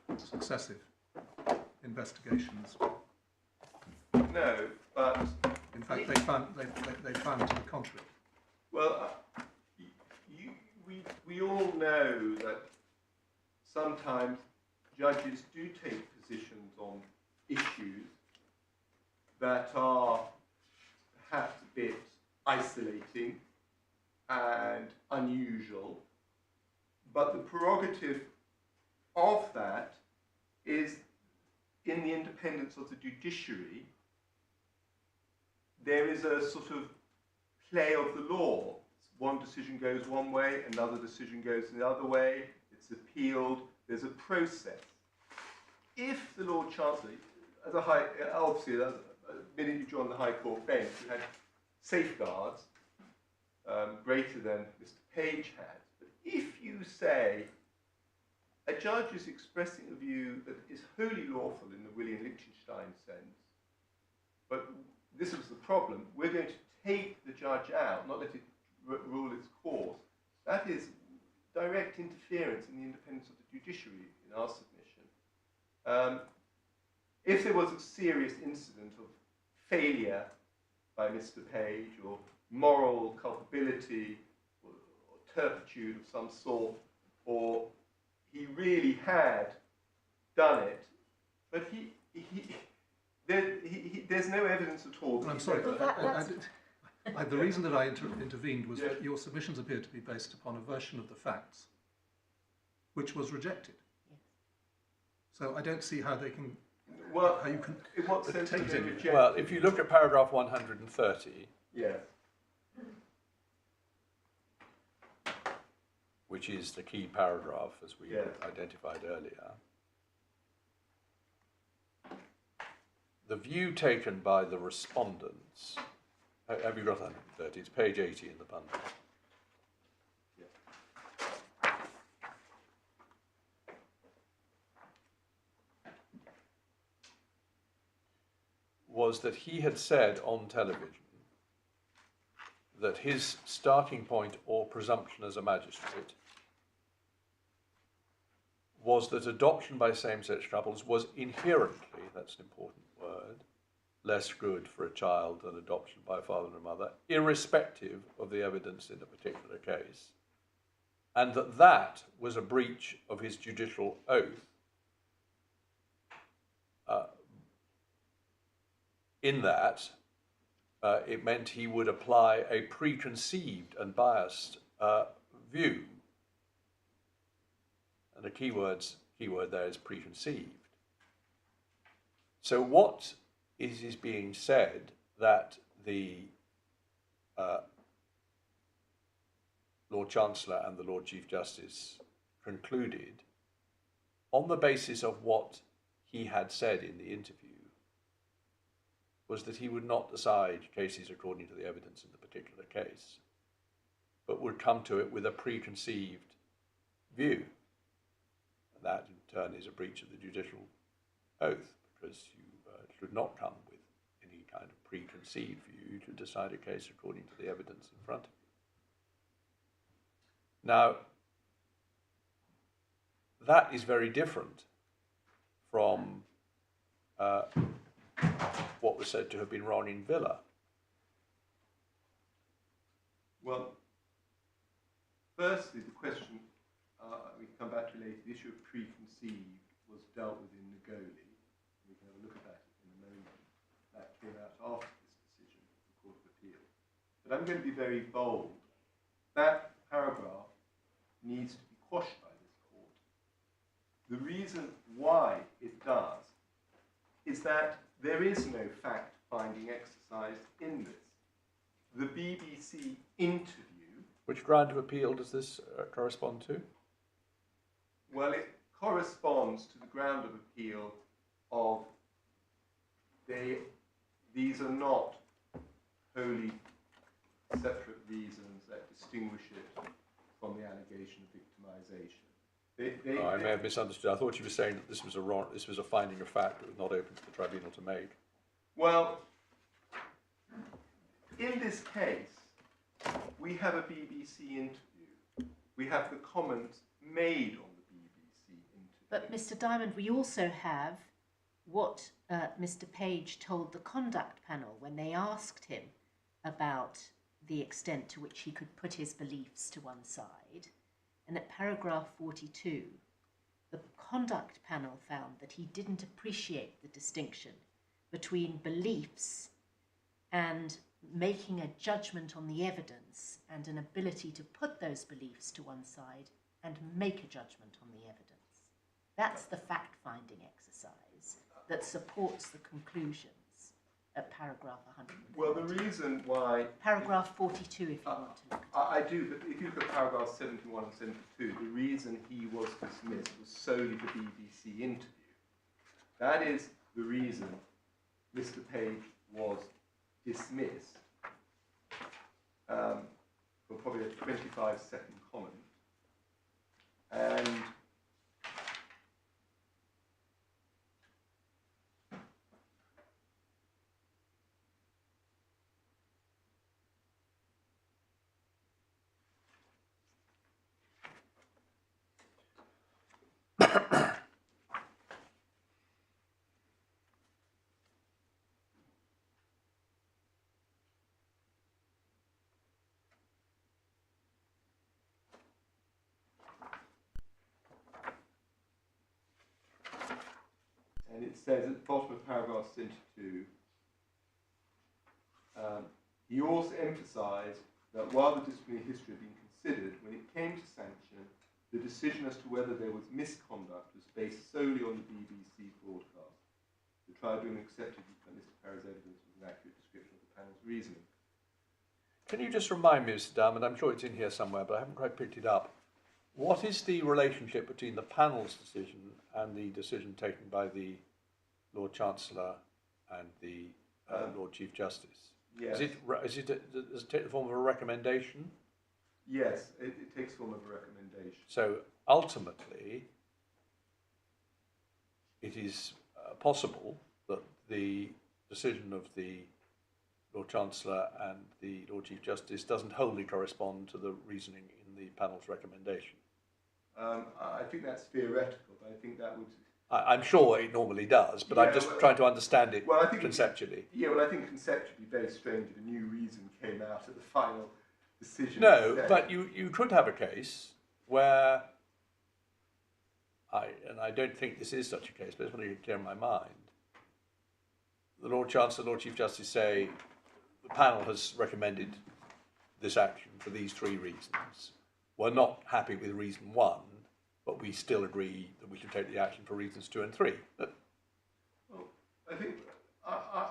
of successive investigations. No, but... In fact, they found to the contrary. Well, we all know that sometimes judges do take positions on issues that are perhaps a bit isolating and unusual, but the prerogative of that is in the independence of the judiciary. There is a sort of play of the law. One decision goes one way, another decision goes the other way, it's appealed, there's a process. If the Lord Chancellor, obviously, the minute you joined the High Court bench, you had safeguards greater than Mr. Page had. But if you say a judge is expressing a view that is wholly lawful in the William Liechtenstein sense, but this was the problem, we're going to take the judge out, not let it rule its course. That is direct interference in the independence of the judiciary in our submission. If there was a serious incident of failure by Mr. Page, or moral culpability, or turpitude of some sort, or he really had done it, but there's no evidence at all. Well, I'm sorry, the reason that I intervened was that your submissions appeared to be based upon a version of the facts, which was rejected. Yes. So I don't see how they can... Well, how you can in what sense take they it? rejected? Well, if you look at paragraph 130, yes, which is the key paragraph as we Yes. identified earlier, the view taken by the respondents, have you got 130? It's page 80 in the bundle. Was that he had said on television that his starting point or presumption as a magistrate was that adoption by same-sex couples was inherently, that's an important word, less good for a child than adoption by a father and a mother, irrespective of the evidence in a particular case, and that was a breach of his judicial oath. In that, it meant he would apply a preconceived and biased view. And the keyword there is preconceived. So what is being said that the Lord Chancellor and the Lord Chief Justice concluded on the basis of what he had said in the interview was that he would not decide cases according to the evidence in the particular case, but would come to it with a preconceived view. And that, in turn, is a breach of the judicial oath, because you should not come with any kind of preconceived view to decide a case according to the evidence in front of you. Now, that is very different from what was said to have been wrong in Villa. Well, firstly, the question we can come back to later, the issue of preconceived was dealt with in Negoli. We can have a look at that in a moment. That came out after this decision of the Court of Appeal. But I'm going to be very bold. That paragraph needs to be quashed by this court. The reason why it does is that there is no fact-finding exercise in this. The BBC interview... Which ground of appeal does this correspond to? Well, it corresponds to the ground of appeal of these are not wholly separate reasons that distinguish it from the allegation of victimisation. I may have misunderstood. I thought you were saying that this was a finding of fact that was not open to the tribunal to make. Well, in this case, we have a BBC interview. We have the comments made on the BBC interview. But Mr. Diamond, we also have what Mr. Page told the conduct panel when they asked him about the extent to which he could put his beliefs to one side. And at paragraph 42, the conduct panel found that he didn't appreciate the distinction between beliefs and making a judgment on the evidence and an ability to put those beliefs to one side and make a judgment on the evidence. That's the fact-finding exercise that supports the conclusions at paragraph 100. Well, the reason why... Paragraph 42, if you want to look at I do, but if you look at paragraphs 71 and 72, the reason he was dismissed was solely the BBC interview. That is the reason Mr. Page was dismissed for probably a 25-second comment. And it says at the bottom of paragraph 72, he also emphasised that while the disciplinary history had been considered, when it came to sanction, the decision as to whether there was misconduct was based solely on the BBC broadcast. The tribunal accepted that Mr. Perry's evidence was an accurate description of the panel's reasoning. Can you just remind me, Mr. Diamond, I'm sure it's in here somewhere, but I haven't quite picked it up. What is the relationship between the panel's decision and the decision taken by the Lord Chancellor and the Lord Chief Justice? Yes. Does it take the form of a recommendation? Yes, it takes the form of a recommendation. So ultimately, it is possible that the decision of the Lord Chancellor and the Lord Chief Justice doesn't wholly correspond to the reasoning in the panel's recommendation. I think that's theoretical, but I think that would... I'm sure it normally does, but I'm just trying to understand it conceptually. I think conceptually very strange if a new reason came out at the final decision. No, but you could have a case where, and I don't think this is such a case, but it's something clear in my mind. The Lord Chancellor, Lord Chief Justice say, the panel has recommended this action for these three reasons. We're not happy with reason one, but we still agree that we should take the action for reasons 2 and 3. Well, I think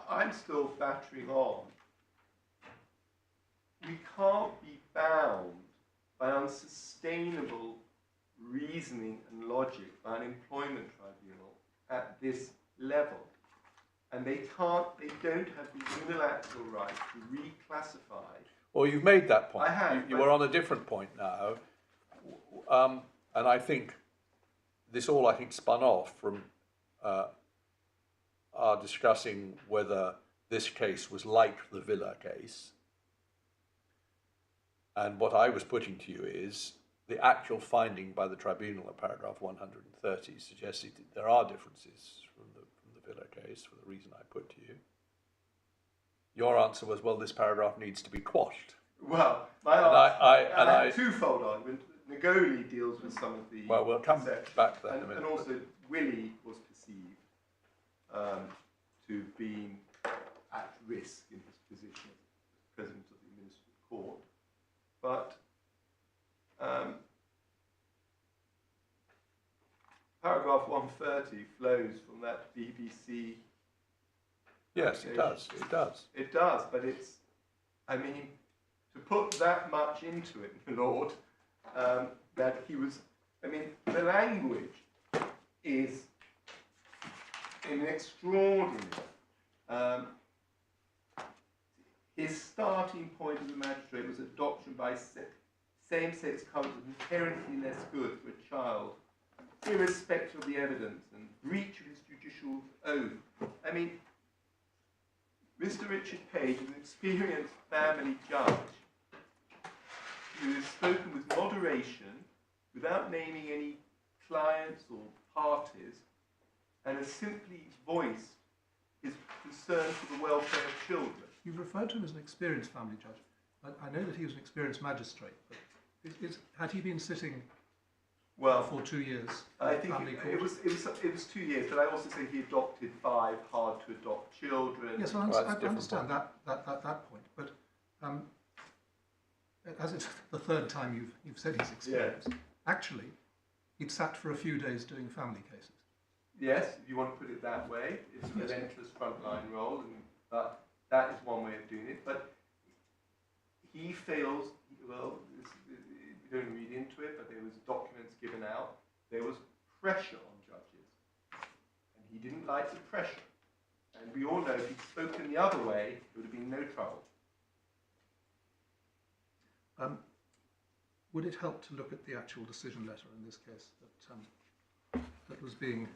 I'm still battering on. We can't be bound by unsustainable reasoning and logic by an employment tribunal at this level. And they don't have the unilateral right to reclassify. Well, you've made that point. I have. You are on a different point now. And I think this all, spun off from our discussing whether this case was like the Villa case. And what I was putting to you is, the actual finding by the tribunal in paragraph 130 suggested that there are differences from the Villa case for the reason I put to you. Your answer was, well, this paragraph needs to be quashed. Well, my And I have a twofold argument. Ngoli deals with some of the well, we'll come perceptions, back to that in a minute. and also Willie was perceived to be at risk in his position as president of the administrative court. But paragraph 130 flows from that BBC. Yes, it does. It does. It does, but it's, I mean, to put that much into it, my lord, that he was, I mean, the language is extraordinary. His starting point as a magistrate was adoption by same-sex couples inherently less good for a child, irrespective of the evidence, and breach of his judicial oath. I mean, Mr. Richard Page is an experienced family judge who has spoken with moderation, without naming any clients or parties, and has simply voiced his concern for the welfare of children. You've referred to him as an experienced family judge. I know that he was an experienced magistrate, but had he been sitting for 2 years? I think it was 2 years, but I also say he adopted 5 hard-to-adopt children. Yes, I understand that point, but as it's the third time you've said he's experienced, actually, he'd sat for a few days doing family cases. Yes, if you want to put it that way, it's a relentless frontline role, but that is one way of doing it. But he fails. Well, we don't read into it, but there was documents given out. There was pressure on judges, and he didn't like the pressure. And we all know if he'd spoken the other way, there would have been no trouble. Would it help to look at the actual decision letter in this case that was being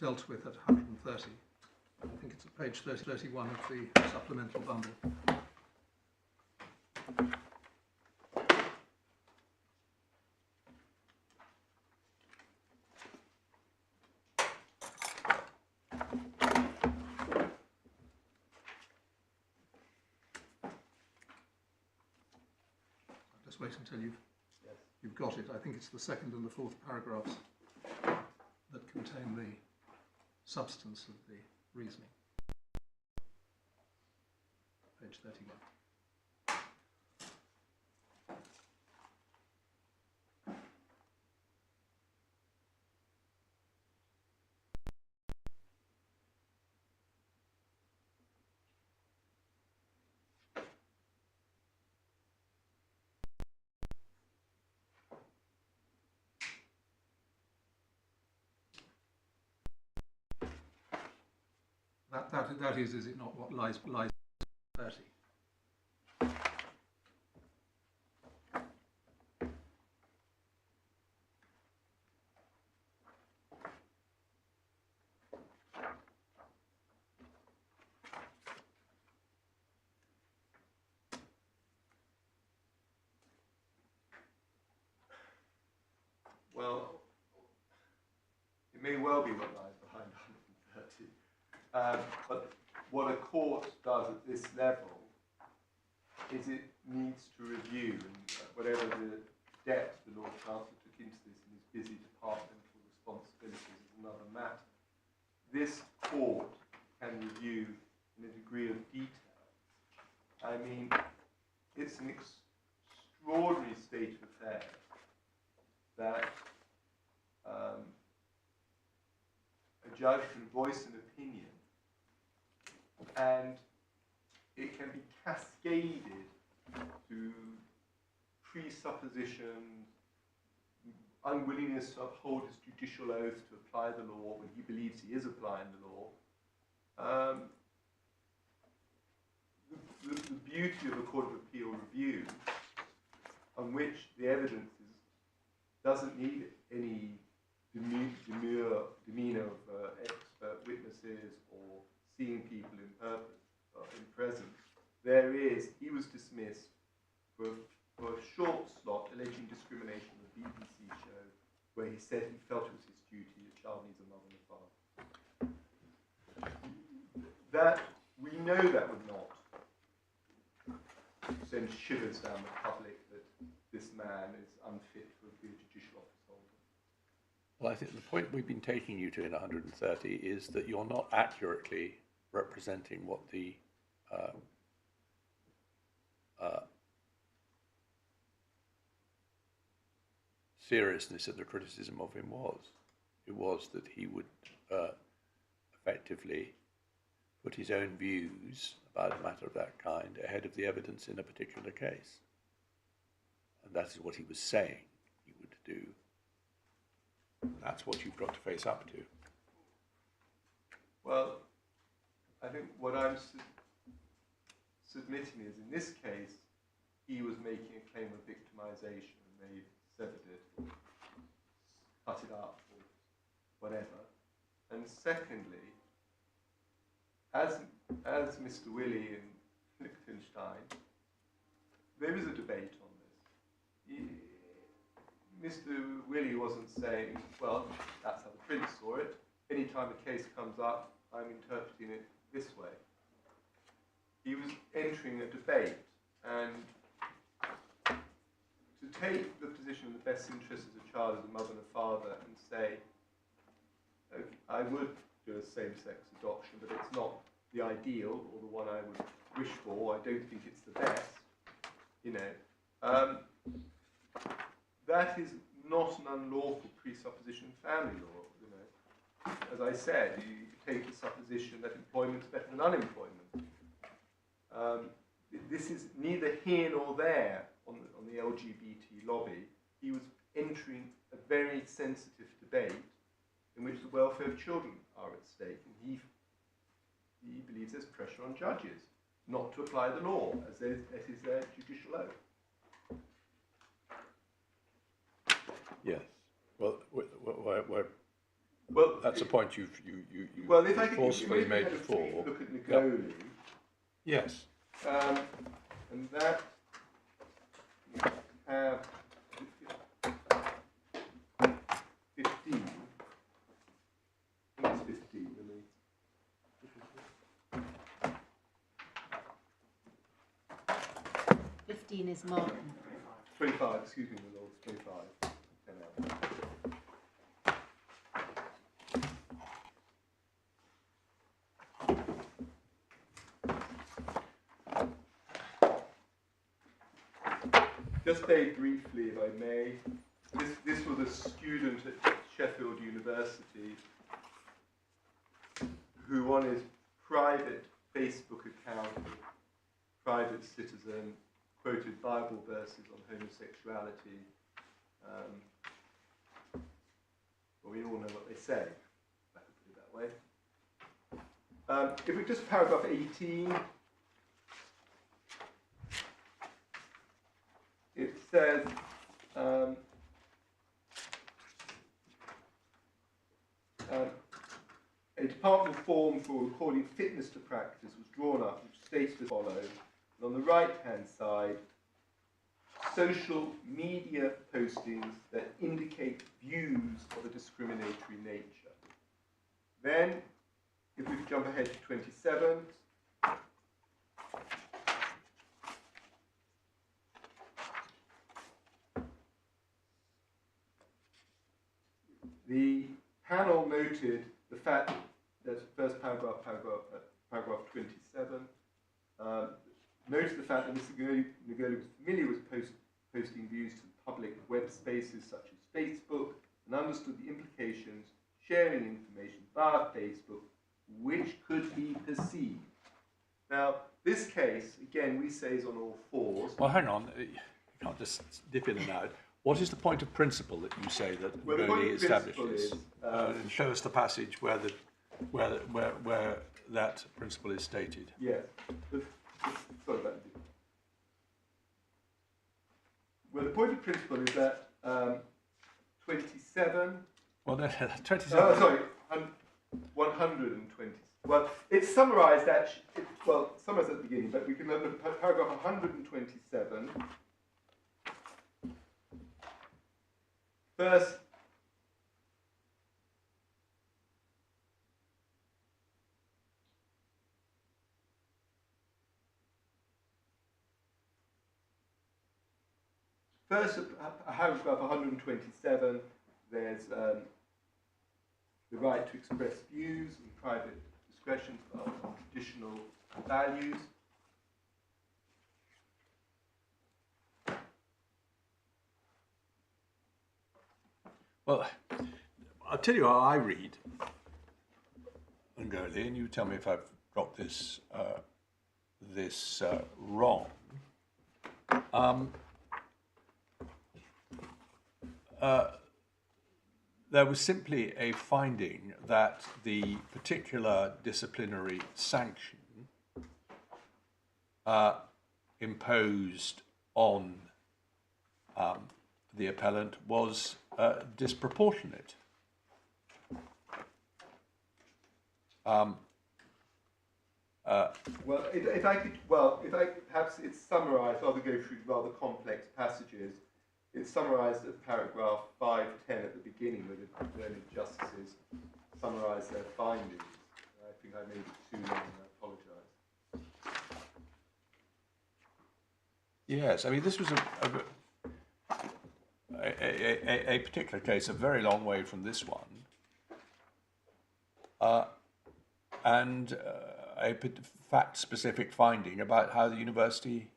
dealt with at 130? I think it's at page 31 of the supplemental bundle. Just wait until you've got it. I think it's the second and the fourth paragraphs that contain the substance of the reasoning. Page 31. That is it not what lies 30? Well, it may well be what lies behind 130. But what a court does at this level is it needs to review, and whatever the depth the Lord Chancellor took into this in his busy departmental responsibilities is another matter. This court can review in a degree of detail. I mean, it's an extraordinary state of affairs that a judge can voice an opinion and it can be cascaded to presuppositions, unwillingness to uphold his judicial oath to apply the law when he believes he is applying the law. The beauty of a Court of Appeal review, on which the evidence doesn't need any demeanour of expert witnesses or seeing people in presence. He was dismissed for for a short slot alleging discrimination on the BBC show where he said he felt it was his duty, a child needs a mother and a father. That, we know that would not send shivers down the public that this man is unfit to be a judicial office holder. Well, I think the point we've been taking you to in 130 is that you're not accurately representing what the seriousness of the criticism of him was. It was that he would effectively put his own views about a matter of that kind ahead of the evidence in a particular case. And that is what he was saying he would do. That's what you've got to face up to. Well, I think what I'm submitting is, in this case, he was making a claim of victimisation, and they severed it, or cut it up, or whatever. And secondly, as Mr. Willie and Liechtenstein, there is a debate on this. Mr. Willie wasn't saying, well, that's how the Prince saw it. Anytime a case comes up, I'm interpreting it this way. He was entering a debate, and to take the position of the best interest of the child as a mother and a father and say, okay, I would do a same-sex adoption, but it's not the ideal or the one I would wish for. I don't think it's the best. You know, that is not an unlawful presupposition in family law. You know, as I said, you take the supposition that employment is better than unemployment. This is neither here nor there on the LGBT lobby. He was entering a very sensitive debate in which the welfare of children are at stake, and he believes there's pressure on judges not to apply the law, as is their judicial oath. Yes. Well, that's a point you well, if I could, forcefully made before. Look at Ngoli. Yep. Yes. And that you have 15. I think it's 15. 15 is Martin. 25, excuse me, my lord, 25. 10 out. Just very briefly, if I may, this was a student at Sheffield University who on his private Facebook account, private citizen, quoted Bible verses on homosexuality. Well, we all know what they say, if I could put it that way. If we just paragraph 18, it says, a department form for recording fitness to practice was drawn up, which states as follows. And on the right-hand side, social media postings that indicate views of a discriminatory nature. Then, if we jump ahead to 27, the panel noted the fact that first paragraph 27, noted the fact that Mr. Ngoli was familiar with posting views to public web spaces such as Facebook and understood the implications sharing information via Facebook which could be perceived. Now, this case, again, we say is on all fours. Well, hang on. You can't just dip in and out. What is the point of principle that you say that Ngoli establishes? And show us the passage where that principle is stated. Yes. Sorry about that. Well, the point of principle is that 27. Well, no, 27. Sorry, 120. Well, it's summarised summarised at the beginning, but we can look at paragraph 127. First, paragraph 127, there's the right to express views and private discretion on traditional values. Well, I'll tell you how I read Ngoli, and you tell me if I've got this wrong. There was simply a finding that the particular disciplinary sanction imposed on the appellant was disproportionate. If I perhaps it's summarised, rather go through rather complex passages. It's summarised at paragraph 510 at the beginning, where the learned justices summarise their findings. I think I made it too long, and I apologise. Yes, I mean, this was a particular case, a very long way from this one, and a fact-specific finding about how the university,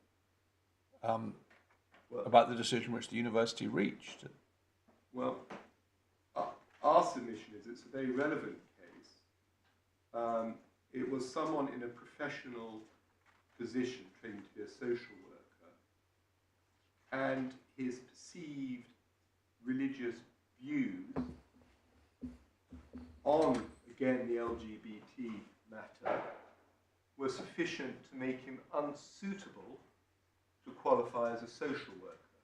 about the decision which the university reached. Well, our submission is it's a very relevant case. It was someone in a professional position, trained to be a social worker, and his perceived religious views on, again, the LGBT matter were sufficient to make him unsuitable to qualify as a social worker.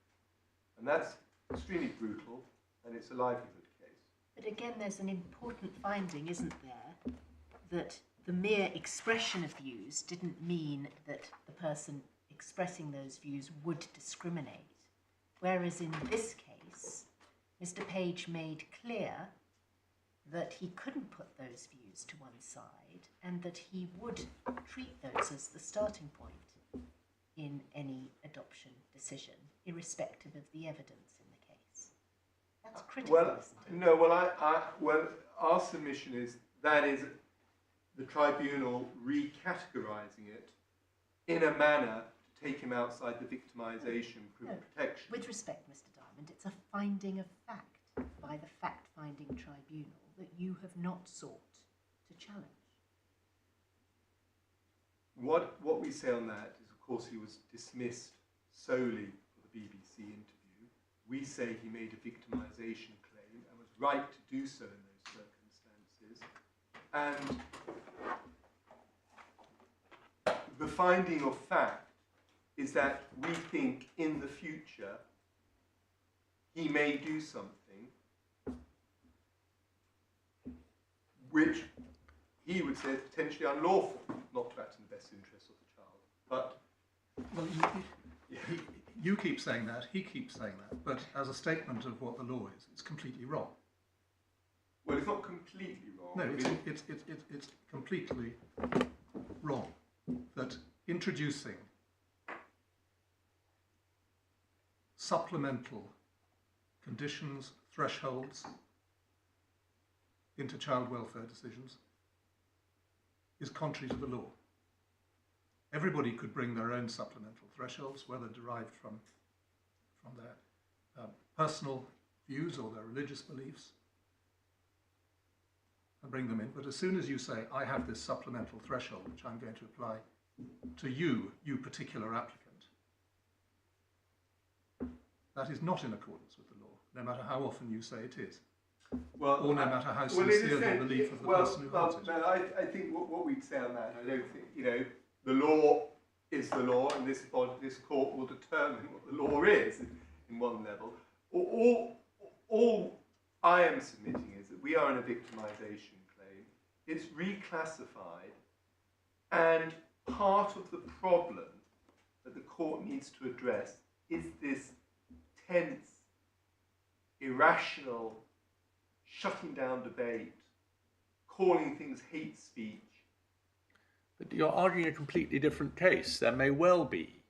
And that's extremely brutal, and it's a livelihood case. But again, there's an important finding, isn't there, that the mere expression of views didn't mean that the person expressing those views would discriminate. Whereas in this case, Mr. Page made clear that he couldn't put those views to one side and that he would treat those as the starting point in any adoption decision, irrespective of the evidence in the case. That's critical, isn't it? No, well, our submission is that is the tribunal recategorising it in a manner to take him outside the victimisation protection. With respect, Mr. Diamond, it's a finding of fact by the fact-finding tribunal that you have not sought to challenge. What we say on that is, of course, he was dismissed solely for the BBC interview. We say he made a victimisation claim and was right to do so in those circumstances. And the finding of fact is that we think in the future he may do something which he would say is potentially unlawful, not to act in the best interest of the child. But Well, you keep saying that, he keeps saying that, but as a statement of what the law is, it's completely wrong. well, it's not completely wrong. No, I mean, it's completely wrong that introducing supplemental conditions, thresholds into child welfare decisions is contrary to the law. Everybody could bring their own supplemental thresholds, whether derived from their personal views or their religious beliefs, and bring them in. But as soon as you say, I have this supplemental threshold which I'm going to apply to you particular applicant, that is not in accordance with the law, no matter how often you say it is. Or no matter how sincere the belief of the person who holds it. No, I think what we'd say on that, I don't think, the law is the law, and this court will determine what the law is in one level. All I am submitting is that we are in a victimisation claim. It's reclassified, and part of the problem that the court needs to address is this tense irrational, shutting down debate, calling things hate speech. But you're arguing a completely different case. There may well be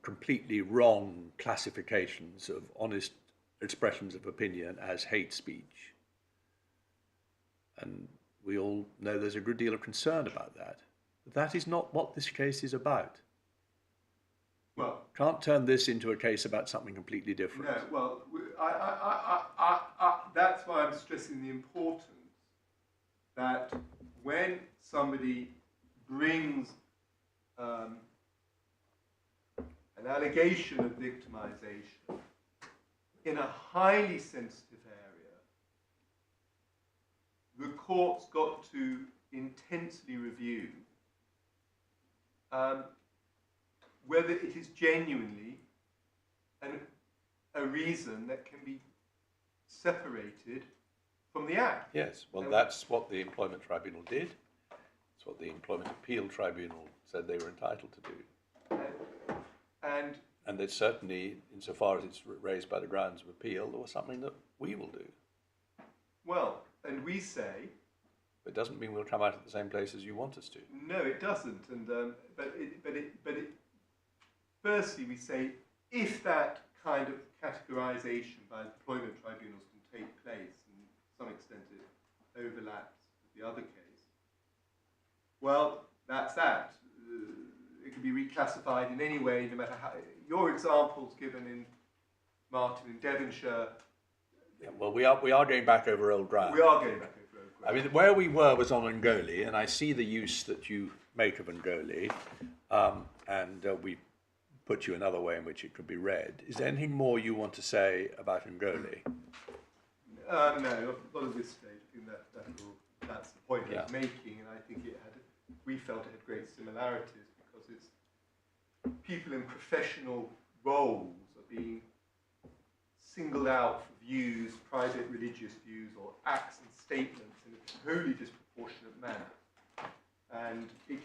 completely wrong classifications of honest expressions of opinion as hate speech. And we all know there's a good deal of concern about that. But that is not what this case is about. Well, Can't turn this into a case about something completely different. no, well, that's why I'm stressing the importance that when somebody brings an allegation of victimization in a highly sensitive area, the court's got to intensely review whether it is genuinely a reason that can be separated from the act. Yes, well, that's what the Employment Tribunal did. It's what the Employment Appeals Tribunal said they were entitled to do. And it's certainly, insofar as it's raised by the grounds of appeal, there was something that we will do. Well, and we say... But it doesn't mean we'll come out at the same place as you want us to. No, it doesn't. And firstly, we say if that kind of categorization by employment tribunals can take place, and to some extent it overlaps with the other case, well, that's that. It can be reclassified in any way, no matter how. Your examples given in Martin in Devonshire. Yeah, well, we are going back over old ground. We are going back over old ground. I mean, where we were was on Ngoli, and I see the use that you make of Ngoli, and we put you another way in which it could be read. Is there anything more you want to say about Ngoli? No, not at this stage. I think that's the point I was making, and I think we felt it had great similarities because it's people in professional roles are being singled out for views, private religious views, or acts and statements in a wholly disproportionate manner. And it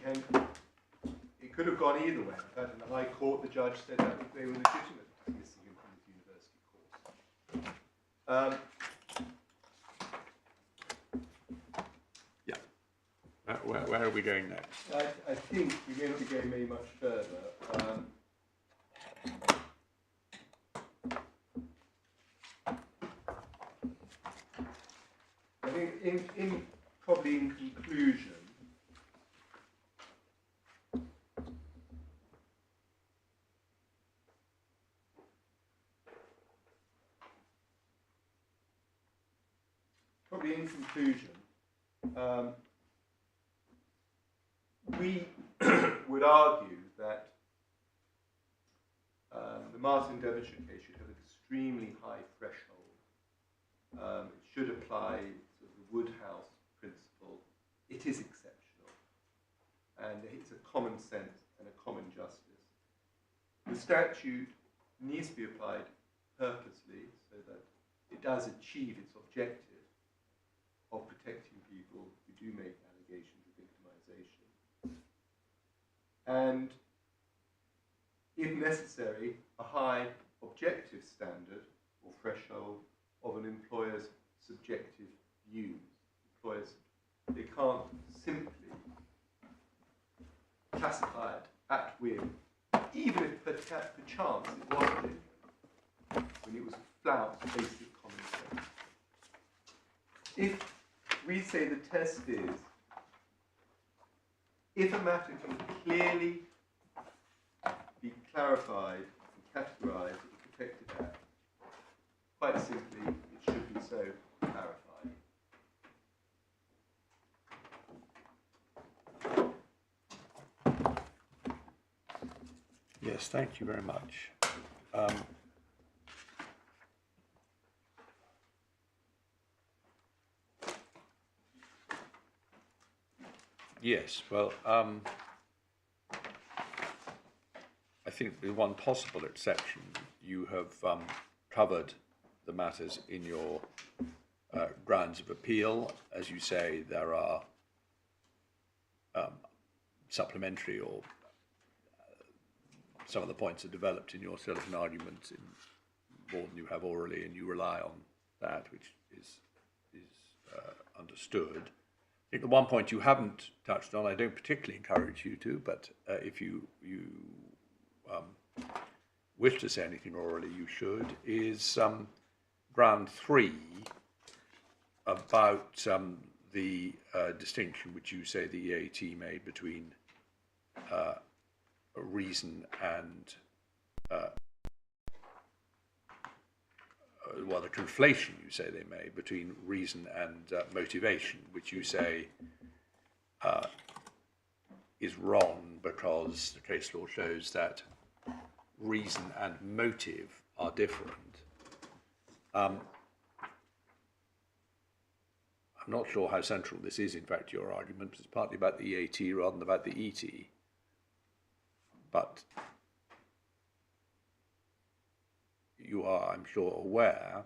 could have gone either way. In fact, in the High Court, the judge said that they were legitimate dismissing him from his university course. Where are we going next? I think we may not be going very much further. I think probably in conclusion, we would argue that the Martin Devonshire case should have an extremely high threshold. It should apply to the Woodhouse principle. It is exceptional, and it's a common sense and a common justice. The statute needs to be applied purposely so that it does achieve its objective of protecting people who do make allegations of victimization. And, if necessary, a high objective standard or threshold of an employer's subjective views. Employers, they can't simply classify it at whim, even if perchance it was when it was flouts basic common sense. If we say the test is, if a matter can clearly be clarified and categorized as a protected act, quite simply, it should be so clarified. Yes, thank you very much. Yes, well, I think with one possible exception, you have covered the matters in your grounds of appeal. As you say, there are supplementary or some of the points are developed in your skeleton argument in more than you have orally, and you rely on that, which is understood. I think the one point you haven't touched on, I don't particularly encourage you to, but if you wish to say anything orally, you should, is ground 3 about the distinction which you say the EAT made between reason and well, the conflation you say they made between reason and motivation, which you say is wrong because the case law shows that reason and motive are different. I'm not sure how central this is, in fact, to your argument, because it's partly about the EAT rather than about the ET. But you are, I'm sure, aware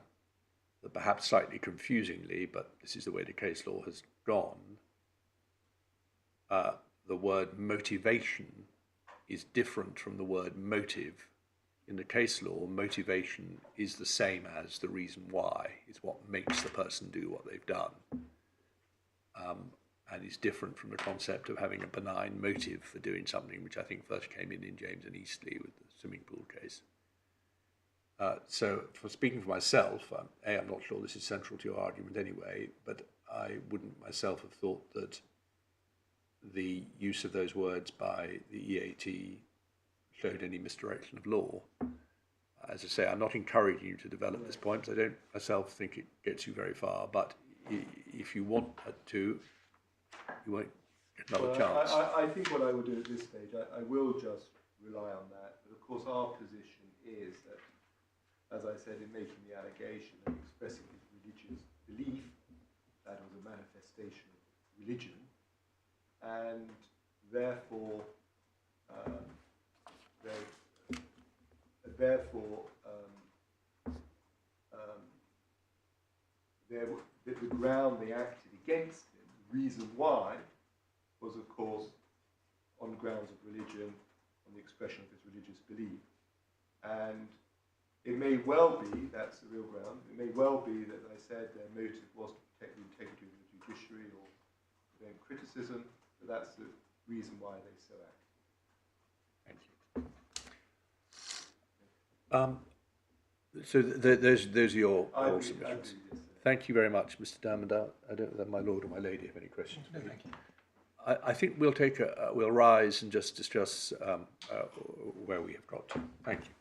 that perhaps slightly confusingly, but this is the way the case law has gone, the word motivation is different from the word motive. In the case law, motivation is the same as the reason why. It's what makes the person do what they've done. And is different from the concept of having a benign motive for doing something, which I think first came in James and Eastley with the swimming pool case. So, for speaking for myself, I'm not sure this is central to your argument anyway, but I wouldn't myself have thought that the use of those words by the EAT showed any misdirection of law. As I say, I'm not encouraging you to develop this point, because I don't myself think it gets you very far, but if you want to, you won't get another chance. I think what I will do at this stage, I will just rely on that, but of course our position is that, as I said in making the allegation and expressing his religious belief, that was a manifestation of religion, and therefore, the ground they acted against him, the reason why, was of course on grounds of religion, on the expression of his religious belief. And it may well be, that's the real ground, it may well be that I said their motive was to protect the integrity of the judiciary or prevent criticism, but that's the reason why they so act. Thank you. So those are your oral submissions. Thank you very much, Mr. Diamond. I don't know if my lord or my lady have any questions. No, thank you. I think we'll take we'll rise and just discuss where we have got to. Thank you.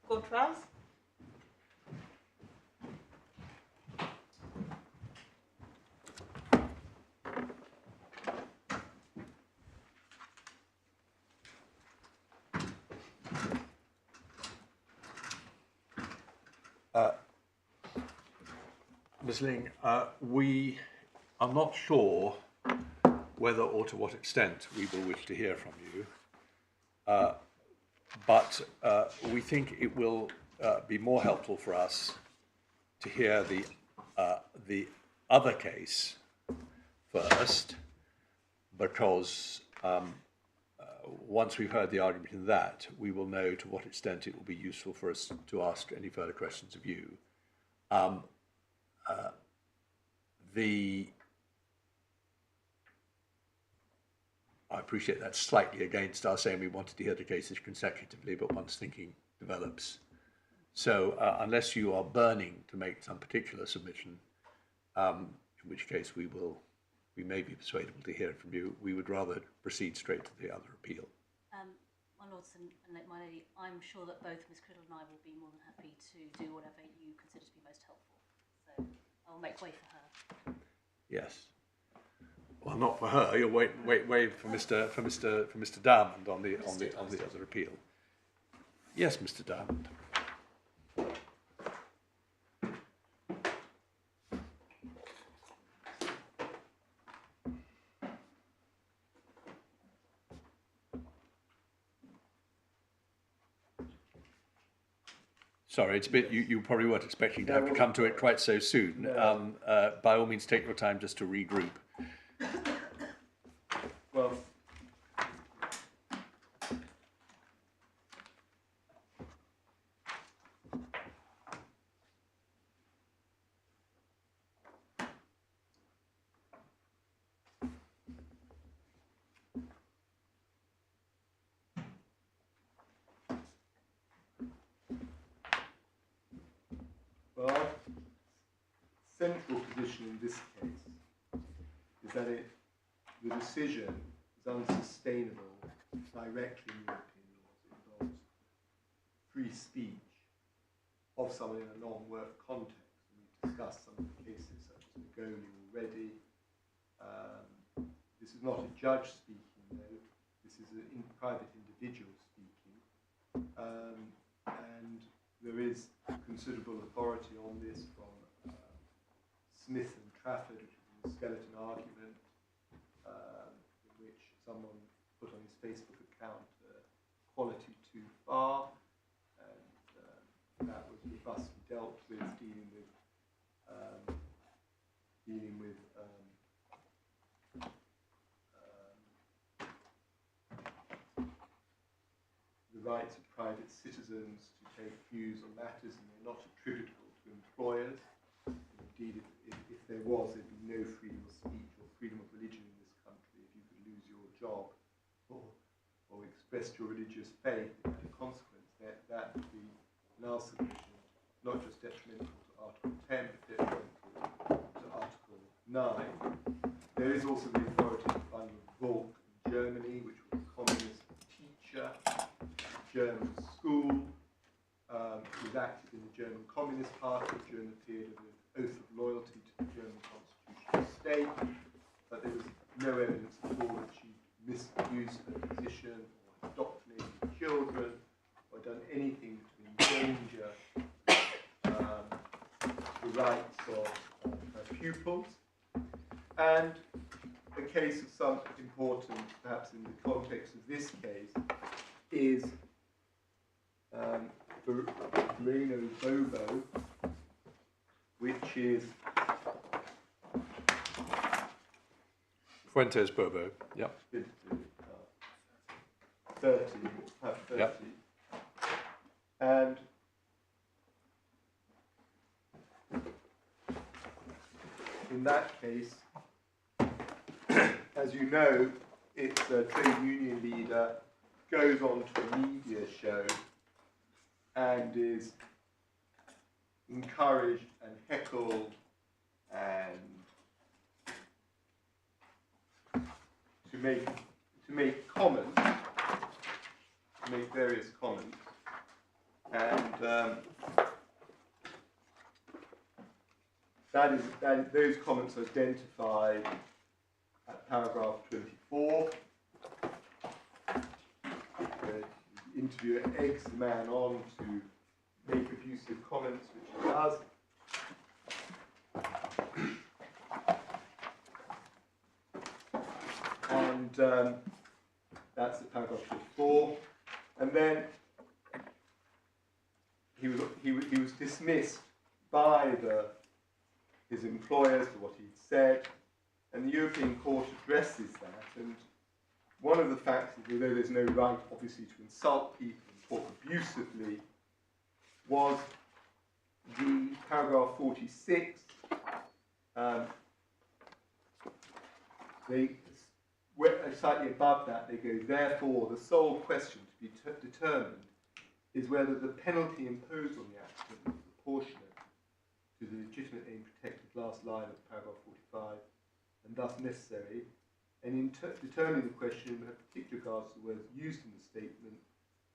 Court trials. Ms. Ling, we are not sure whether or to what extent we will wish to hear from you, but we think it will be more helpful for us to hear the other case first, because once we've heard the argument in that, we will know to what extent it will be useful for us to ask any further questions of you. I appreciate that's slightly against our saying we wanted to hear the cases consecutively, but once thinking develops. So unless you are burning to make some particular submission, in which case we may be persuadable to hear from you, we would rather proceed straight to the other appeal. My lords and my lady, I'm sure that both Miss Criddle and I will be more than happy to do whatever you consider to be most helpful. So I'll make way for her. Yes. Well, not for her. You'll wait for Mr. Diamond on the other appeal. Yes, Mr. Diamond. Sorry, it's a bit. You probably weren't expecting to have to come to it quite so soon. By all means, take your time just to regroup. Well, our central position in this case is that the decision is unsustainable directly in European laws. It involves free speech of someone in a non-work context. And we've discussed some of the cases such as Medway already. This is not a judge speaking, though. This is a private individual speaking. And there is considerable authority on this from Smith and Trafford, which is a skeleton argument, in which someone put on his Facebook account quality too far, and that was robustly dealt with, dealing with the rights of private citizens to take views on matters, and they're not attributable to employers. Indeed, if there was, there'd be no freedom of speech or freedom of religion in this country. If you could lose your job or express your religious faith as a consequence, that would be, in our submission, not just detrimental to Article 10, but detrimental to Article 9. There is also the authority of the Bundle of Volk in Germany, which was a communist teacher, German school, who was active in the German Communist Party during the period of the oath of loyalty to the German constitutional state, but there was no evidence at all that she misused abused her position, or indoctrinated children, or done anything to endanger the rights of her pupils. And a case of some importance, perhaps in the context of this case, is Moreno Bobo, which is Fuentes Bobo, yep. 30, perhaps 30. Yep. And in that case, as you know, it's a trade union leader, goes on to a media show and is encouraged and heckled and to make comments, to make various comments, and those comments are identified at paragraph 24. The interviewer eggs the man on to make abusive comments, which he does. And that's at paragraph 24. And then he was dismissed by his employers for what he'd said, and the European Court addresses that. And one of the facts is, although there's no right, obviously, to insult people and talk abusively, was the paragraph 46. They slightly above that. They go, therefore, the sole question to be determined is whether the penalty imposed on the applicant is proportionate to the legitimate aim protected last line of paragraph 45, and thus necessary. And in determining the question, we have particular regards to the words used in the statement,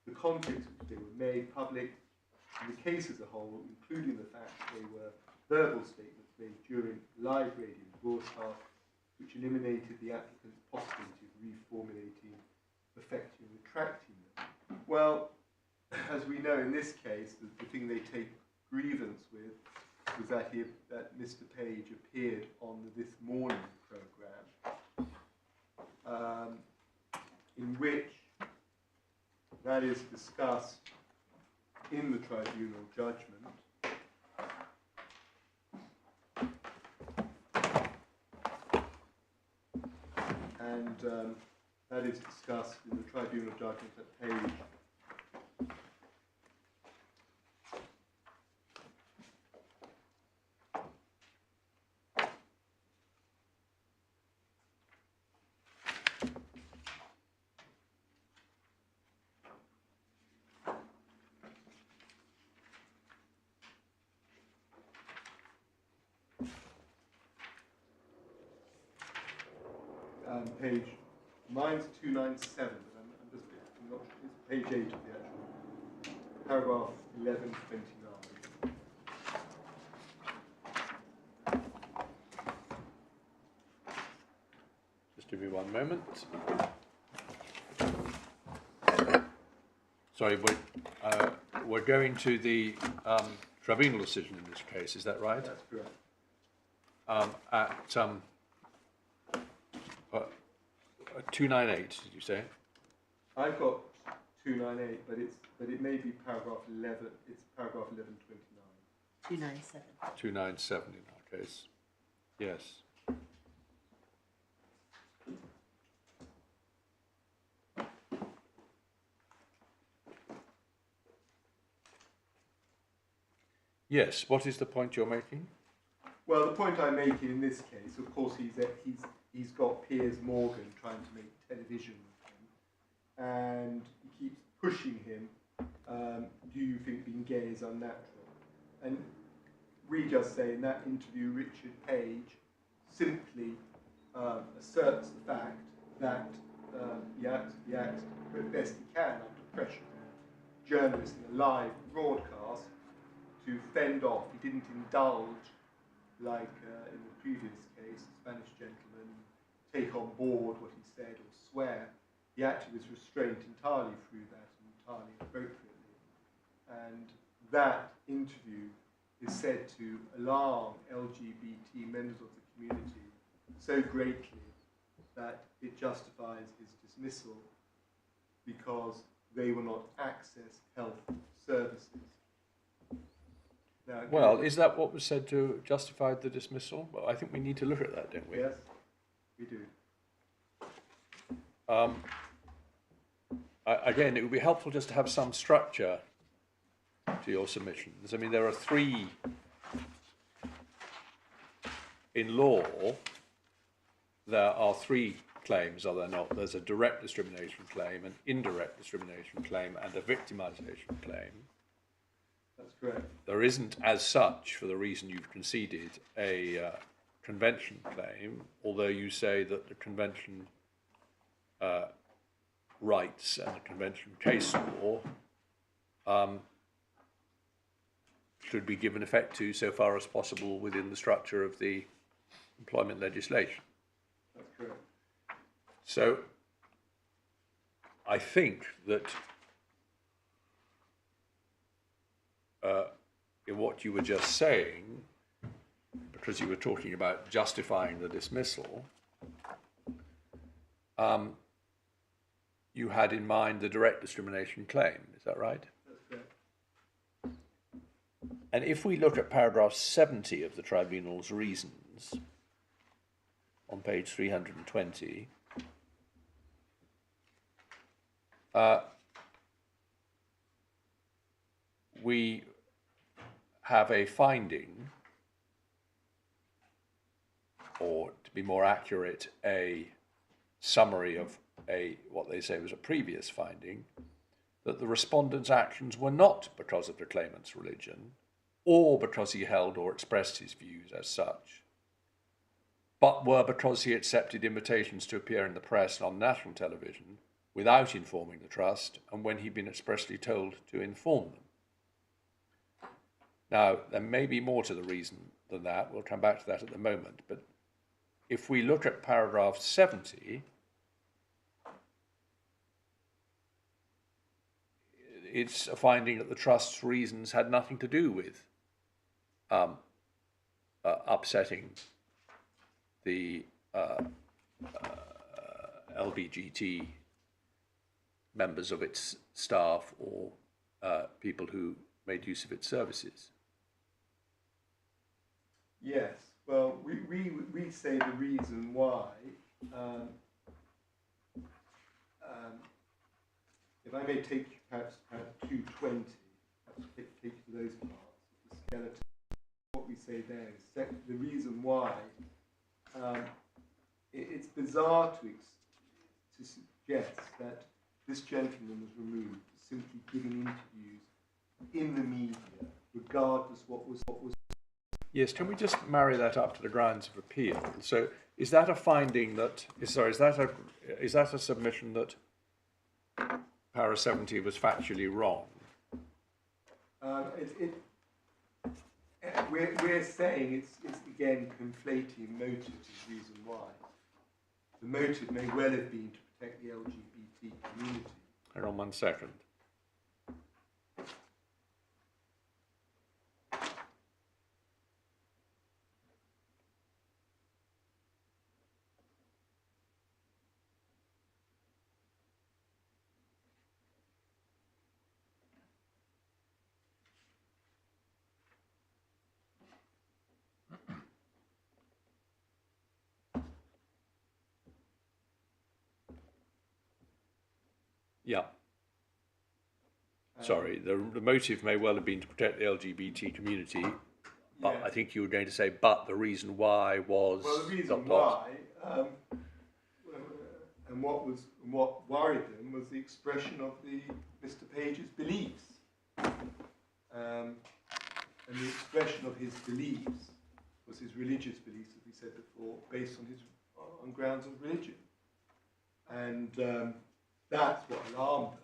the context in which they were made public, and the case as a whole, including the fact that they were verbal statements made during live radio broadcast, which eliminated the applicant's possibility of reformulating, perfecting, and retracting them. Well, as we know in this case, the thing they take grievance with was that Mr. Page appeared on the This Morning programme, in which that is discussed in the tribunal judgment. And that is discussed in the tribunal judgment at page 297, but I'm not sure, it's page 8 of the actual, paragraph 1129. Just give me one moment. Sorry, we're going to the tribunal decision in this case, is that right? That's correct. At 298, did you say? I've got 298, but it may be paragraph 11. It's paragraph 1129. 297. 297 in our case. Yes. Yes. What is the point you're making? Well, the point I'm making in this case, of course, he's got Piers Morgan trying to make television with him, and he keeps pushing him. Do you think being gay is unnatural? And we just say in that interview, Richard Page simply asserts the fact that he acts the best he can under pressure from journalists in a live broadcast to fend off. He didn't indulge, like in the previous case, the Spanish gentleman, take on board what he said or swear. he acted with restraint entirely through that and entirely appropriately. And that interview is said to alarm LGBT members of the community so greatly that it justifies his dismissal because they will not access health services. Now, Well, is that what was said to justify the dismissal? Well, I think we need to look at that, don't we? yes, we do. Again, it would be helpful just to have some structure to your submissions. I mean, there are three in law. There are three claims, are there not? There's a direct discrimination claim, an indirect discrimination claim, and a victimisation claim. That's correct. There isn't, as such, for the reason you've conceded, a convention claim, although you say that the convention rights and the convention case law should be given effect to so far as possible within the structure of the employment legislation. That's correct. So I think that in what you were just saying, because you were talking about justifying the dismissal, you had in mind the direct discrimination claim. Is that right? That's correct. And if we look at paragraph 70 of the tribunal's reasons on page 320, we have a finding, or to be more accurate, a summary of what they say was a previous finding, that the respondent's actions were not because of the claimant's religion, or because he held or expressed his views as such, but were because he accepted invitations to appear in the press and on national television without informing the trust, and when he'd been expressly told to inform them. Now, there may be more to the reason than that. We'll come back to that at the moment. But if we look at paragraph 70, it's a finding that the trust's reasons had nothing to do with upsetting the LGBT members of its staff or people who made use of its services. Yes, well, we say the reason why, if I may take you perhaps 220, perhaps take you to those parts of the skeleton. What we say there is the reason why it's bizarre to suggest that this gentleman was removed for simply giving interviews in the media, regardless what was. Yes, can we just marry that up to the grounds of appeal? So, is that a finding that? Is that a submission that para 70 was factually wrong? We're saying it's again conflating motive as reason why. The motive may well have been to protect the LGBT community. Hang on 1 second. Yeah. Sorry, the motive may well have been to protect the LGBT community, but Yes. I think you were going to say, but the reason why was... Well, the reason why, and what worried them was the expression of Mr. Page's beliefs. And the expression of his beliefs was his religious beliefs, as we said before, based on grounds of religion. And that's what alarmed them,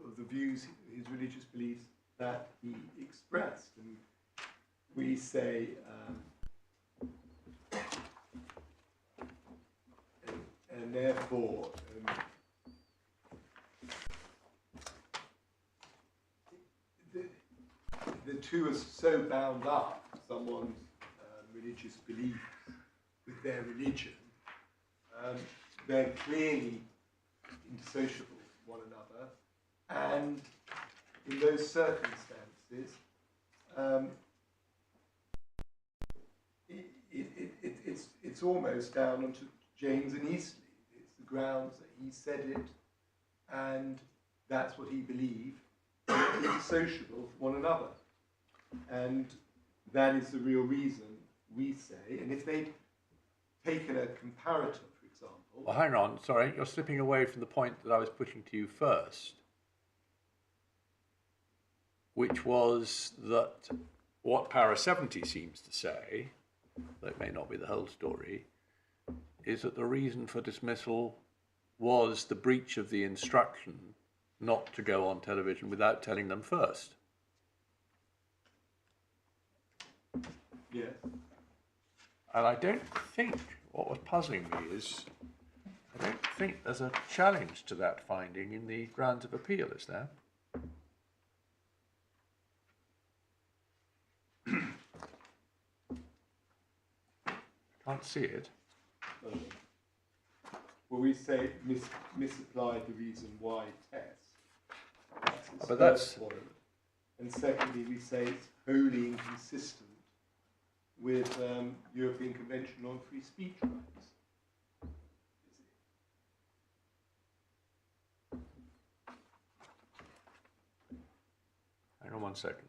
of the views, his religious beliefs that he expressed. And we say, and therefore, two are so bound up, someone's religious beliefs with their religion, they're clearly indissociable from one another, and in those circumstances, it's almost down onto James and Eastleigh. It's the grounds that he said it, and that's what he believed. They're indissociable from one another, and that is the real reason we say. And if they'd taken a comparator, for example. Well, hang on, sorry, you're slipping away from the point that I was putting to you first, which was that what Para 70 seems to say, though it may not be the whole story, is that the reason for dismissal was the breach of the instruction not to go on television without telling them first. Yes. And I don't think, what was puzzling me is, I don't think there's a challenge to that finding in the grounds of appeal, is there? Can't see it. Well, we say misapplied the reason why test. That's But that's... point. And secondly, we say it's wholly inconsistent with European Convention on Free Speech Rights. Hang on one second.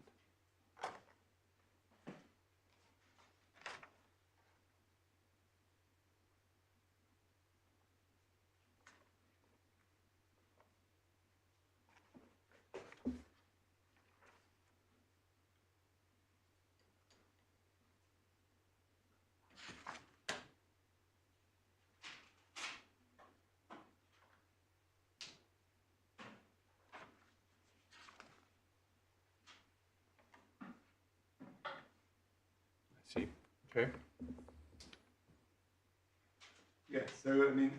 See, okay. Yes, so I mean,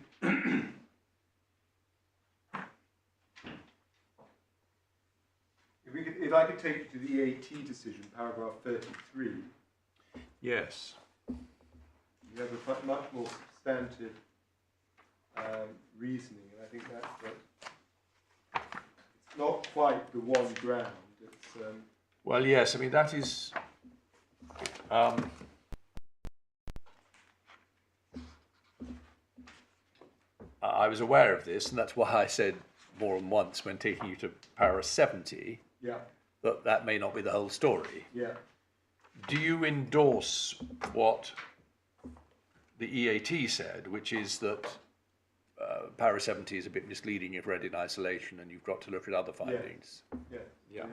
if I could take you to the EAT decision, paragraph 33. Yes. You have a much more substantive reasoning, and I think that's it's not quite the one ground. It's Well, yes, I mean, that is... I was aware of this, and that's why I said more than once when taking you to Para 70 yeah, that may not be the whole story. yeah. Do you endorse what the EAT said, which is that Para 70 is a bit misleading if read in isolation, and you've got to look at other findings? Yeah, Yeah.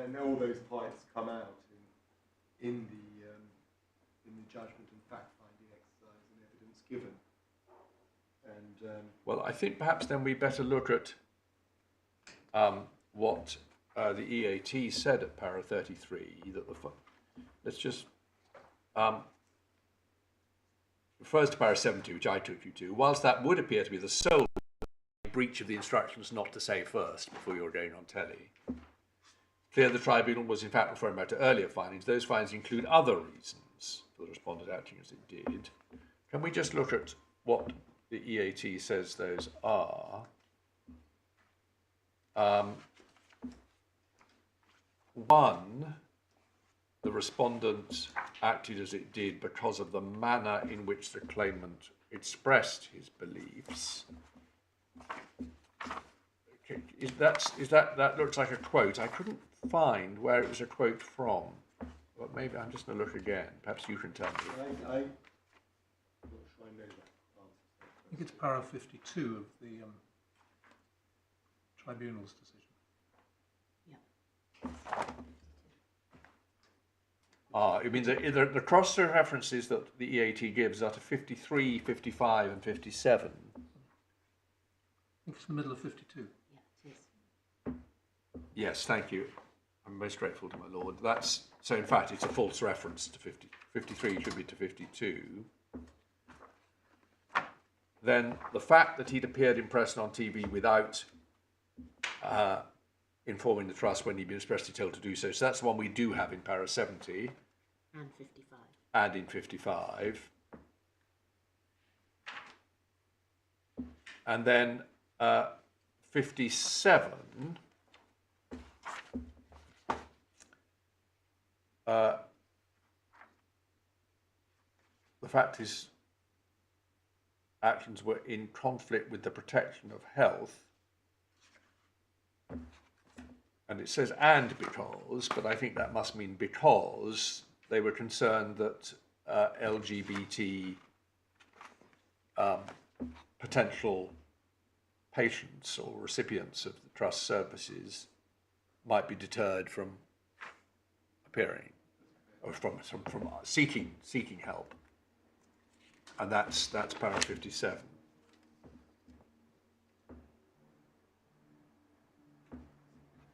and all those points come out in the judgment and fact-finding exercise and evidence given. And Well, I think perhaps then we better look at what the EAT said at Para 33. That let's just refers to Para 70, which I took you to. Whilst that would appear to be the sole breach of the instructions not to say first before you're going on telly, clear the tribunal was in fact referring back to earlier findings. Those findings include other reasons for the respondent acting as it did. Can we just look at what the EAT says those are? One, the respondent acted as it did because of the manner in which the claimant expressed his beliefs. Okay, that looks like a quote. I couldn't find where it was a quote from. But maybe I'm just going to look again. Perhaps you can tell me. I'm not sure I know that. I think it's para 52 of the tribunal's decision. You mean the cross-references that the EAT gives are to 53, 55 and 57? I think it's the middle of 52. Yeah, it is. Yes, thank you. I'm most grateful to my lord. So in fact it's a false reference to 53 should be to 52. Then the fact that he'd appeared in press and on TV without informing the trust when you've been expressly told to do so. So that's the one we do have in para 70 And 55. and in 55. And then 57, the fact is actions were in conflict with the protection of health. And it says and because, but I think that must mean because they were concerned that LGBT potential patients or recipients of the trust services might be deterred from appearing or from seeking help. And that's paragraph 57.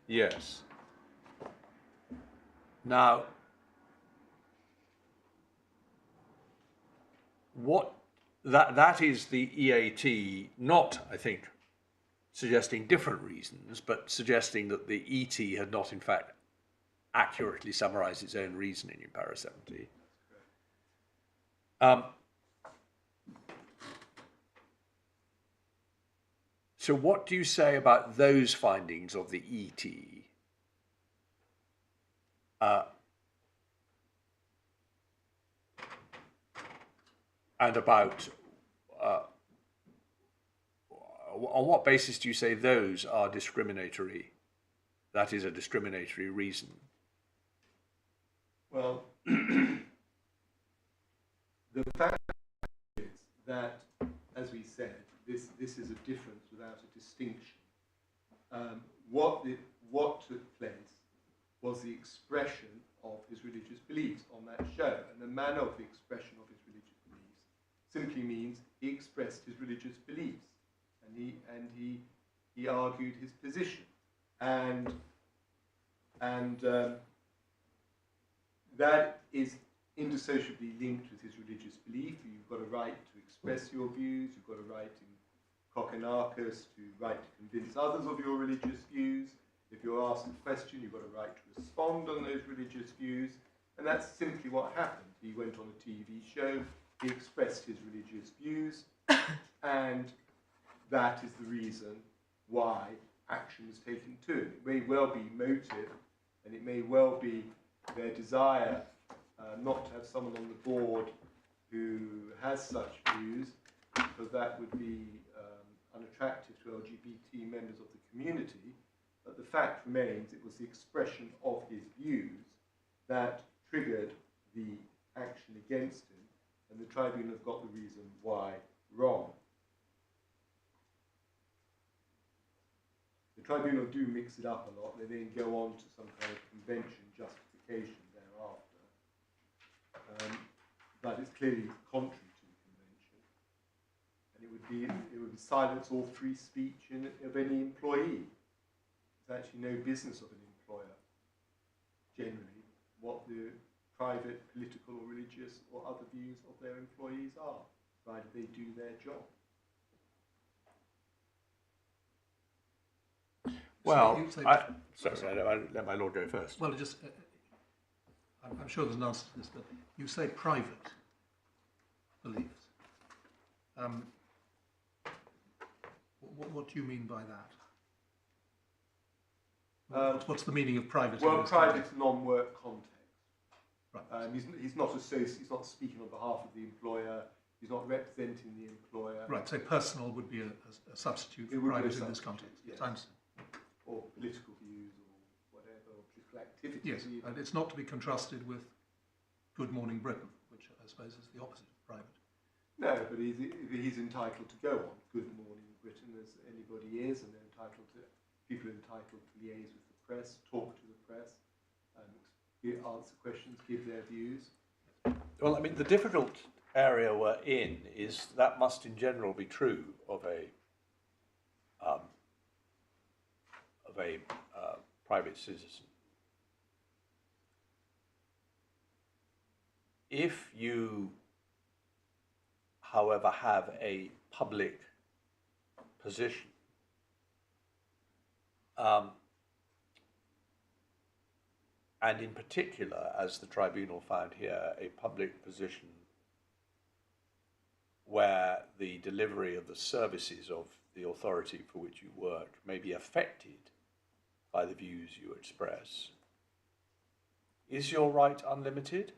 Yes. Now, that is the EAT, not, I think, suggesting different reasons, but suggesting that the ET had not, in fact, accurately summarised its own reasoning in para 70. So what do you say about those findings of the ET? And about, on what basis do you say those are discriminatory? That is a discriminatory reason. Well, the fact is that, as we said, this is a difference without a distinction. What took place was the expression of his religious beliefs on that show, and the manner of the expression of his religious beliefs simply means he expressed his religious beliefs, and he argued his position, and that is indissolubly linked with his religious belief. You've got a right to express your views. You've got a right in Kokonakis to right to convince others of your religious views. If you're asked a question, you've got a right to respond on those religious views. And that's simply what happened. He went on a TV show, he expressed his religious views, and that is the reason why action was taken to him. It may well be motive, and it may well be their desire not to have someone on the board who has such views, because that would be unattractive to LGBT members of the community. But the fact remains it was the expression of his views that triggered the action against him, and the tribunal have got the reason why wrong. The tribunal do mix it up a lot. They then go on to some kind of convention justification thereafter. But it's clearly contrary to the convention. And it would silence all free speech of any employee. There's actually no business of an employer, generally, what the private, political or religious or other views of their employees are, provided they do their job. Well, sorry, I let my lord go first. Well, just, I'm sure there's an answer to this, but you say private beliefs. What do you mean by that? What's the meaning of private? Well, private non-work context. Right. He's not he's not speaking on behalf of the employer. He's not representing the employer. Right. So personal would be a substitute for private in this context. Yes. Or political views or whatever, or political activities. Yes, and it's not to be contrasted with Good Morning Britain, which I suppose is the opposite of private. No, but he's entitled to go on Good Morning Britain as anybody is, and people are entitled to liaise with the press, talk to the press, answer questions, give their views. Well, I mean, the difficult area we're in is that must in general be true of a private citizen. If you, however, have a public position, and in particular, as the tribunal found here, a public position where the delivery of the services of the authority for which you work may be affected by the views you express, is your right unlimited?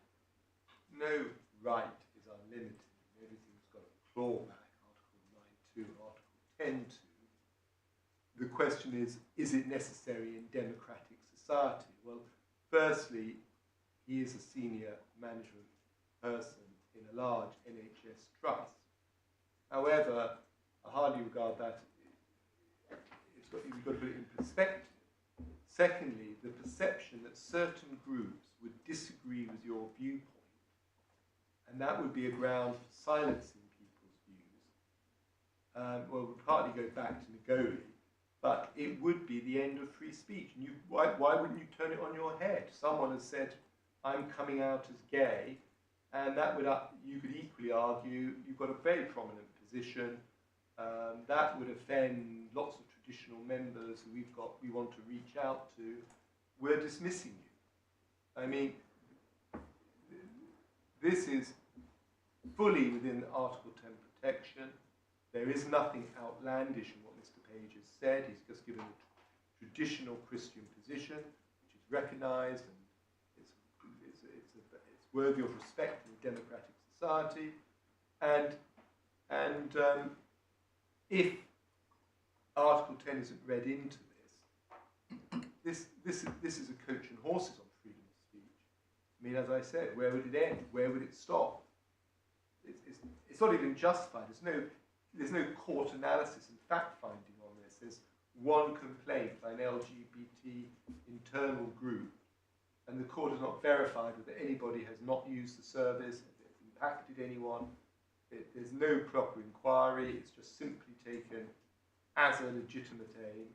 No right is unlimited. Everything's got a clawback, Article 9.2, Article 10.2. The question is it necessary in democratic society? Well, firstly, he is a senior management person in a large NHS trust. However, I hardly regard that, you've got to put it in perspective. Secondly, the perception that certain groups would disagree with your viewpoint, and that would be a ground for silencing people's views, would partly go back to Medway, but it would be the end of free speech. And why wouldn't you turn it on your head? Someone has said, I'm coming out as gay, and that would, you could equally argue, you've got a very prominent position, that would offend lots of traditional members who we want to reach out to. We're dismissing you. I mean, this is fully within Article 10 protection. There is nothing outlandish in what Mr. Page has said. He's just given a traditional Christian position, which is recognised and it's worthy of respect in a democratic society. And if Article 10 isn't read into this is a coach and horses on freedom of speech. I mean, as I said, where would it end? Where would it stop? It's not even justified. There's no court analysis and fact-finding on this. There's one complaint by an LGBT internal group, and the court has not verified whether anybody has not used the service, if it's impacted anyone. There's no proper inquiry. It's just simply taken as a legitimate aim.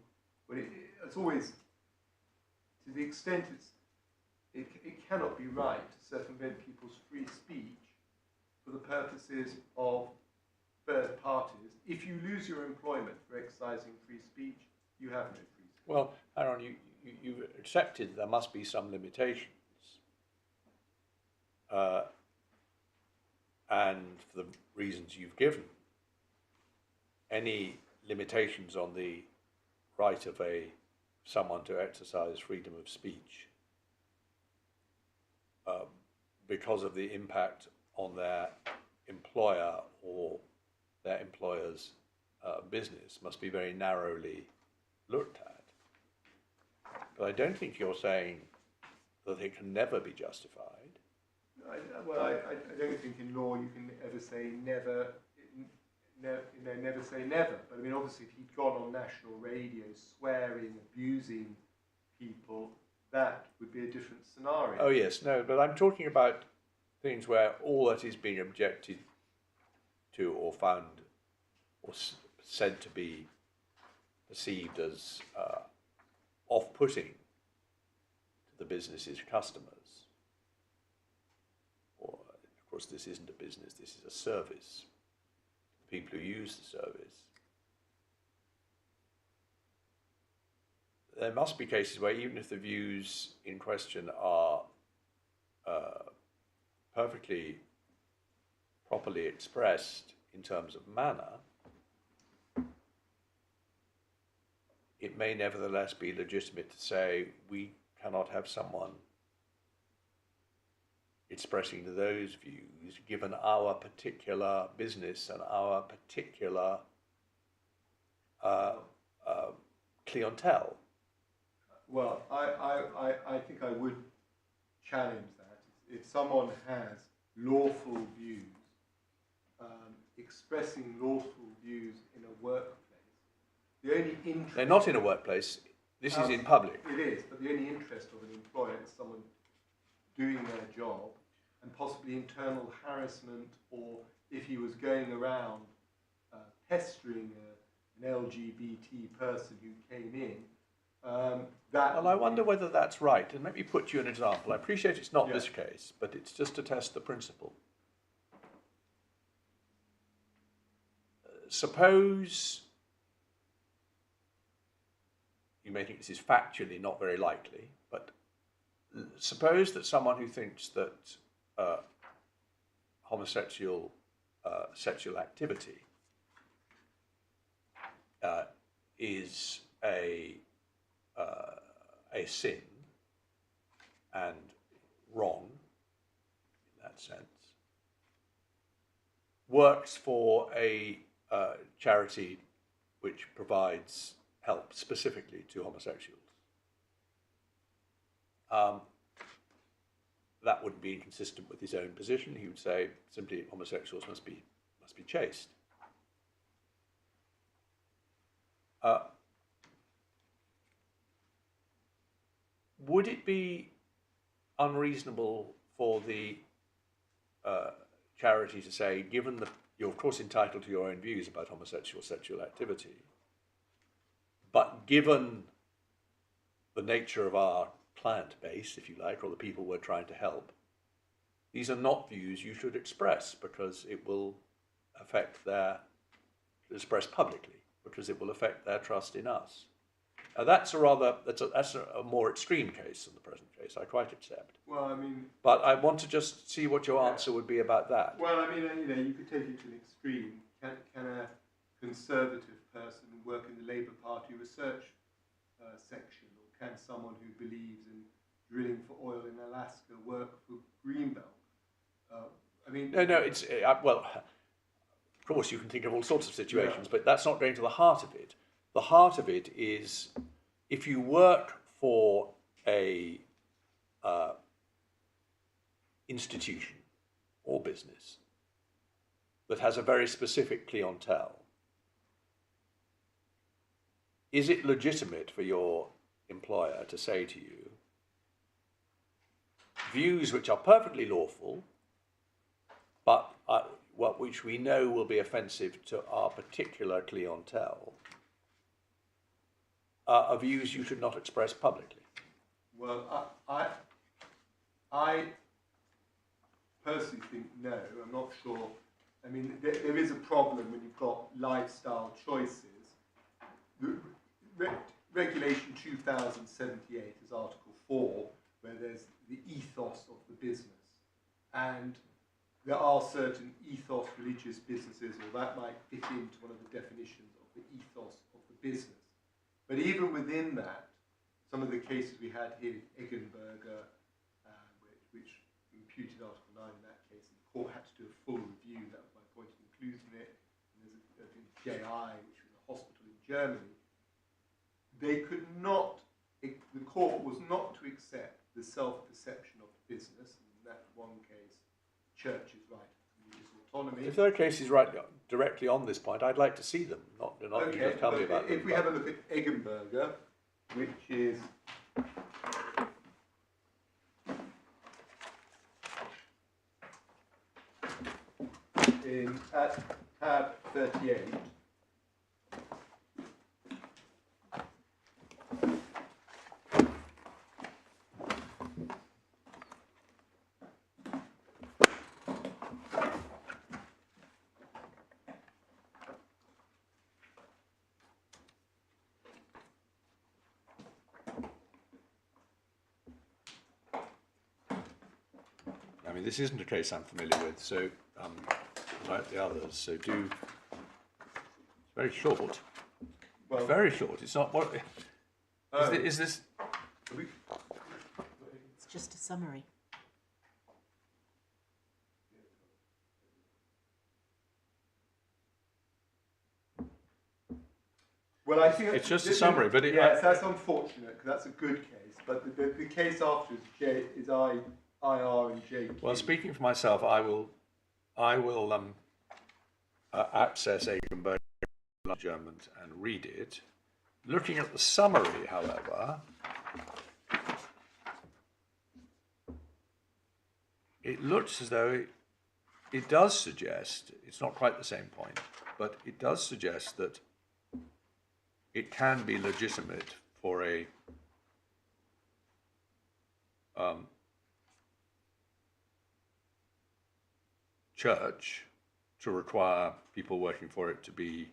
But it's always, to the extent it cannot be right to circumvent people's free speech for the purposes of third parties. If you lose your employment for exercising free speech, you have no free speech. Well, Aaron, you've accepted there must be some limitations. And for the reasons you've given, any limitations on the right of someone to exercise freedom of speech because of the impact on their employer or their employer's business must be very narrowly looked at. But I don't think you're saying that it can never be justified. I don't think in law you can ever say never. Never say never. But I mean, obviously, if he'd gone on national radio swearing, abusing people, that would be a different scenario. Oh yes, no, but I'm talking about things where all that is being objected to or found or said to be perceived as off-putting to the business's customers. Or, of course, this isn't a business, this is a service. The people who use the service. There must be cases where even if the views in question are perfectly properly expressed in terms of manner, it may nevertheless be legitimate to say we cannot have someone expressing those views given our particular business and our particular clientele. Well, I think I would challenge that. If someone has lawful views, expressing lawful views in a workplace, the only interest... They're not in a workplace, this is in public. It is, but the only interest of an employer is someone doing their job, and possibly internal harassment, or if he was going around pestering an LGBT person who came in, Well, I wonder whether that's right. And let me put you an example. I appreciate it's not Yeah. this case, but it's just to test the principle. Suppose, you may think this is factually not very likely, but suppose that someone who thinks that homosexual sexual activity is a sin and wrong in that sense, works for a charity which provides help specifically to homosexuals. That wouldn't be inconsistent with his own position. He would say simply homosexuals must be chaste. Would it be unreasonable for the charity to say, given that you're of course entitled to your own views about homosexual sexual activity, but given the nature of our client base, if you like, or the people we're trying to help, these are not views you should express because it will affect express publicly, because it will affect their trust in us. Now that's a more extreme case than the present case, I quite accept. Well, I mean... But I want to just see what your answer would be about that. Well, I mean, you could take it to an extreme. Can a conservative person work in the Labour Party research section? Or can someone who believes in drilling for oil in Alaska work for Greenbelt? I mean... No, it's... well, of course you can think of all sorts of situations, but that's not going to the heart of it. The heart of it is, if you work for a institution or business that has a very specific clientele, is it legitimate for your employer to say to you, views which are perfectly lawful, but which we know will be offensive to our particular clientele, are views you should not express publicly? Well, I personally think no. I'm not sure. I mean, there is a problem when you've got lifestyle choices. Regulation 2078 is Article 4, where there's the ethos of the business. And there are certain ethos religious businesses, or that might fit into one of the definitions of the ethos of the business. But even within that, some of the cases we had here, Eggenberger, which imputed Article 9 in that case, and the court had to do a full review. That was my point of including it. And there's a JI, which was a hospital in Germany. They could not, the court was not to accept the self-perception of the business. And in that one case, church is right, religious autonomy. If there are cases right directly on this point, I'd like to see them, not okay, you just tell me about them. If we have a look at Eggenberger, which is at tab 38. I mean, this isn't a case I'm familiar with, so like the others, so it's very short. Well, very short. It's not what is this? It's just a summary. Well, I think it's just a summary, but yes, that's unfortunate because that's a good case. But the case after is IR and JQ. Well, speaking for myself, I will access Eggenberg German and read it. Looking at the summary, however, it looks as though it does suggest, it's not quite the same point, but it does suggest that it can be legitimate for a church to require people working for it to be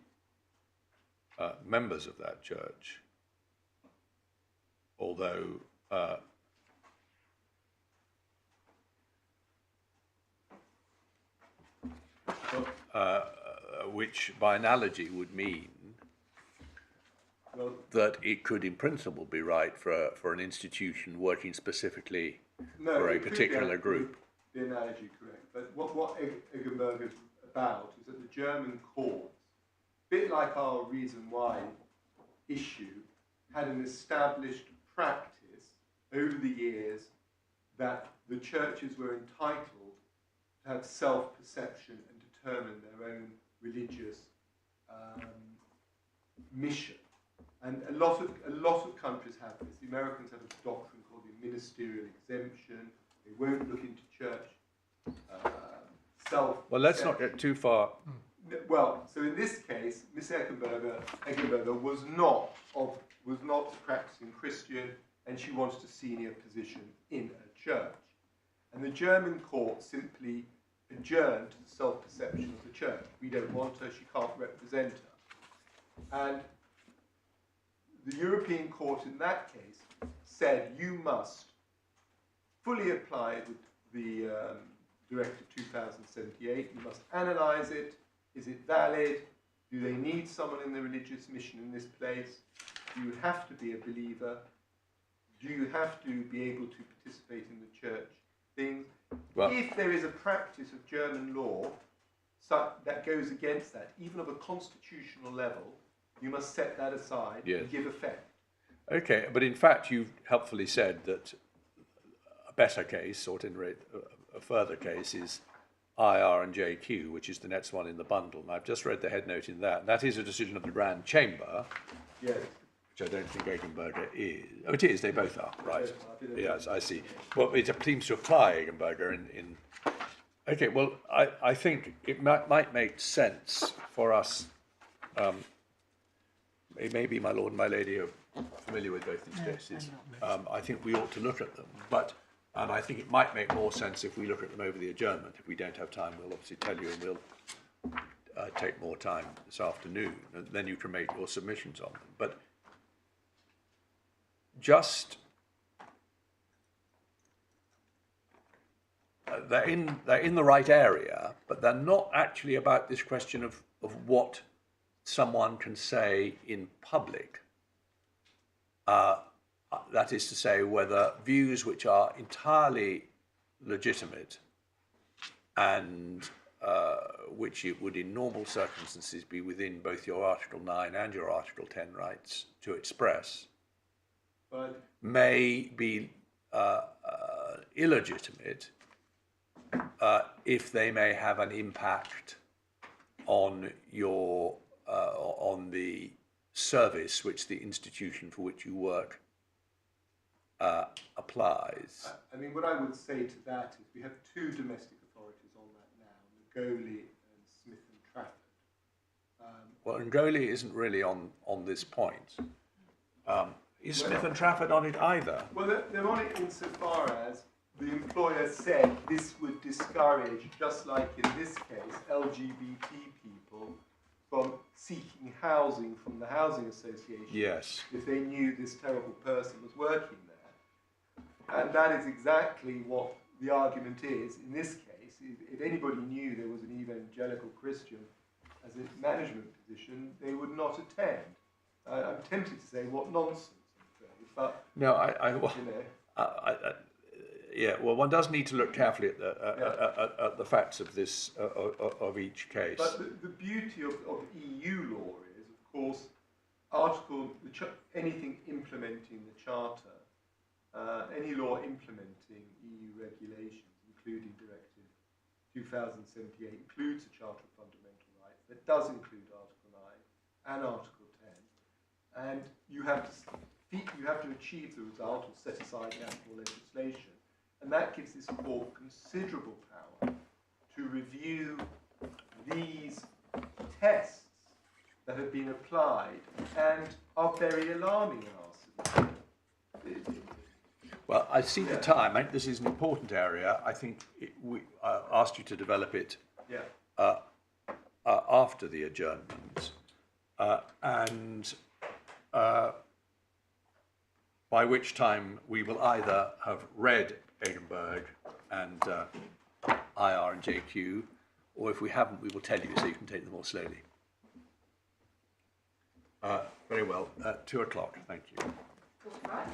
members of that church, although which by analogy would mean Well, that it could in principle be right for an institution working specifically no, for a it could particular be group. the analogy correct. But what Eggenberg is about is that the German courts, a bit like our reason why issue, had an established practice over the years that the churches were entitled to have self-perception and determine their own religious mission. And a lot of countries have this. The Americans have a doctrine called the ministerial exemption. They won't look into church self. Well, let's not get too far. Well, so in this case, Miss Eggenberger was not a practicing Christian, and she wanted a senior position in a church. And the German court simply adjourned to the self-perception of the church. We don't want her, she can't represent her. And the European court in that case said you must fully apply the Directive 2078, you must analyse it. Is it valid? Do they need someone in the religious mission in this place? Do you have to be a believer? Do you have to be able to participate in the church things? Well, if there is a practice of German law that goes against that, even of a constitutional level, you must set that aside and give effect. Okay, but in fact, you've helpfully said that a better case, or at any rate, a further case, is IR and JQ, which is the next one in the bundle. And I've just read the head note in that. That is a decision of the Grand Chamber, Yes. which I don't think Eggenberger is. Oh, it is, they both are, right. Yes, I see. Well, it seems to apply Eggenberger in... Okay, well, I think it might make sense for us... maybe my lord and my lady are familiar with both these cases. I think we ought to look at them, and I think it might make more sense if we look at them over the adjournment. If we don't have time, we'll obviously tell you, and we'll take more time this afternoon, and then you can make your submissions on them. But just they're in the right area, but they're not actually about this question of what someone can say in public. That is to say, whether views which are entirely legitimate and which it would in normal circumstances be within both your Article 9 and your Article 10 rights to express, may be illegitimate if they may have an impact on your on the service which the institution for which you work applies. I mean, what I would say to that is we have two domestic authorities on that now, Ngoli and Smith and Trafford. Well, Ngoli isn't really on this point. Is Smith and Trafford on it either? Well, they're on it insofar as the employer said this would discourage, just like in this case, LGBT people from seeking housing from the housing association. Yes. If they knew this terrible person was working there. And that is exactly what the argument is in this case. If anybody knew there was an evangelical Christian as a management position, they would not attend. I'm tempted to say, what nonsense, I'm afraid, but... No, you know. Well, one does need to look carefully at the facts of this of each case. But the beauty of EU law is, of course, anything implementing the Charter, any law implementing EU regulations, including Directive 2078, includes the Charter of Fundamental Rights. That does include Article 9 and Article 10, and you have to achieve the result or set aside national legislation. And that gives this court considerable power to review these tests that have been applied and are very alarming in our society. Well, I see the time. I think this is an important area. I think we asked you to develop it after the adjournment. By which time we will either have read Eggenberg and IR and JQ, or if we haven't, we will tell you so you can take them more slowly. Very well. 2 o'clock. Thank you. Goodbye.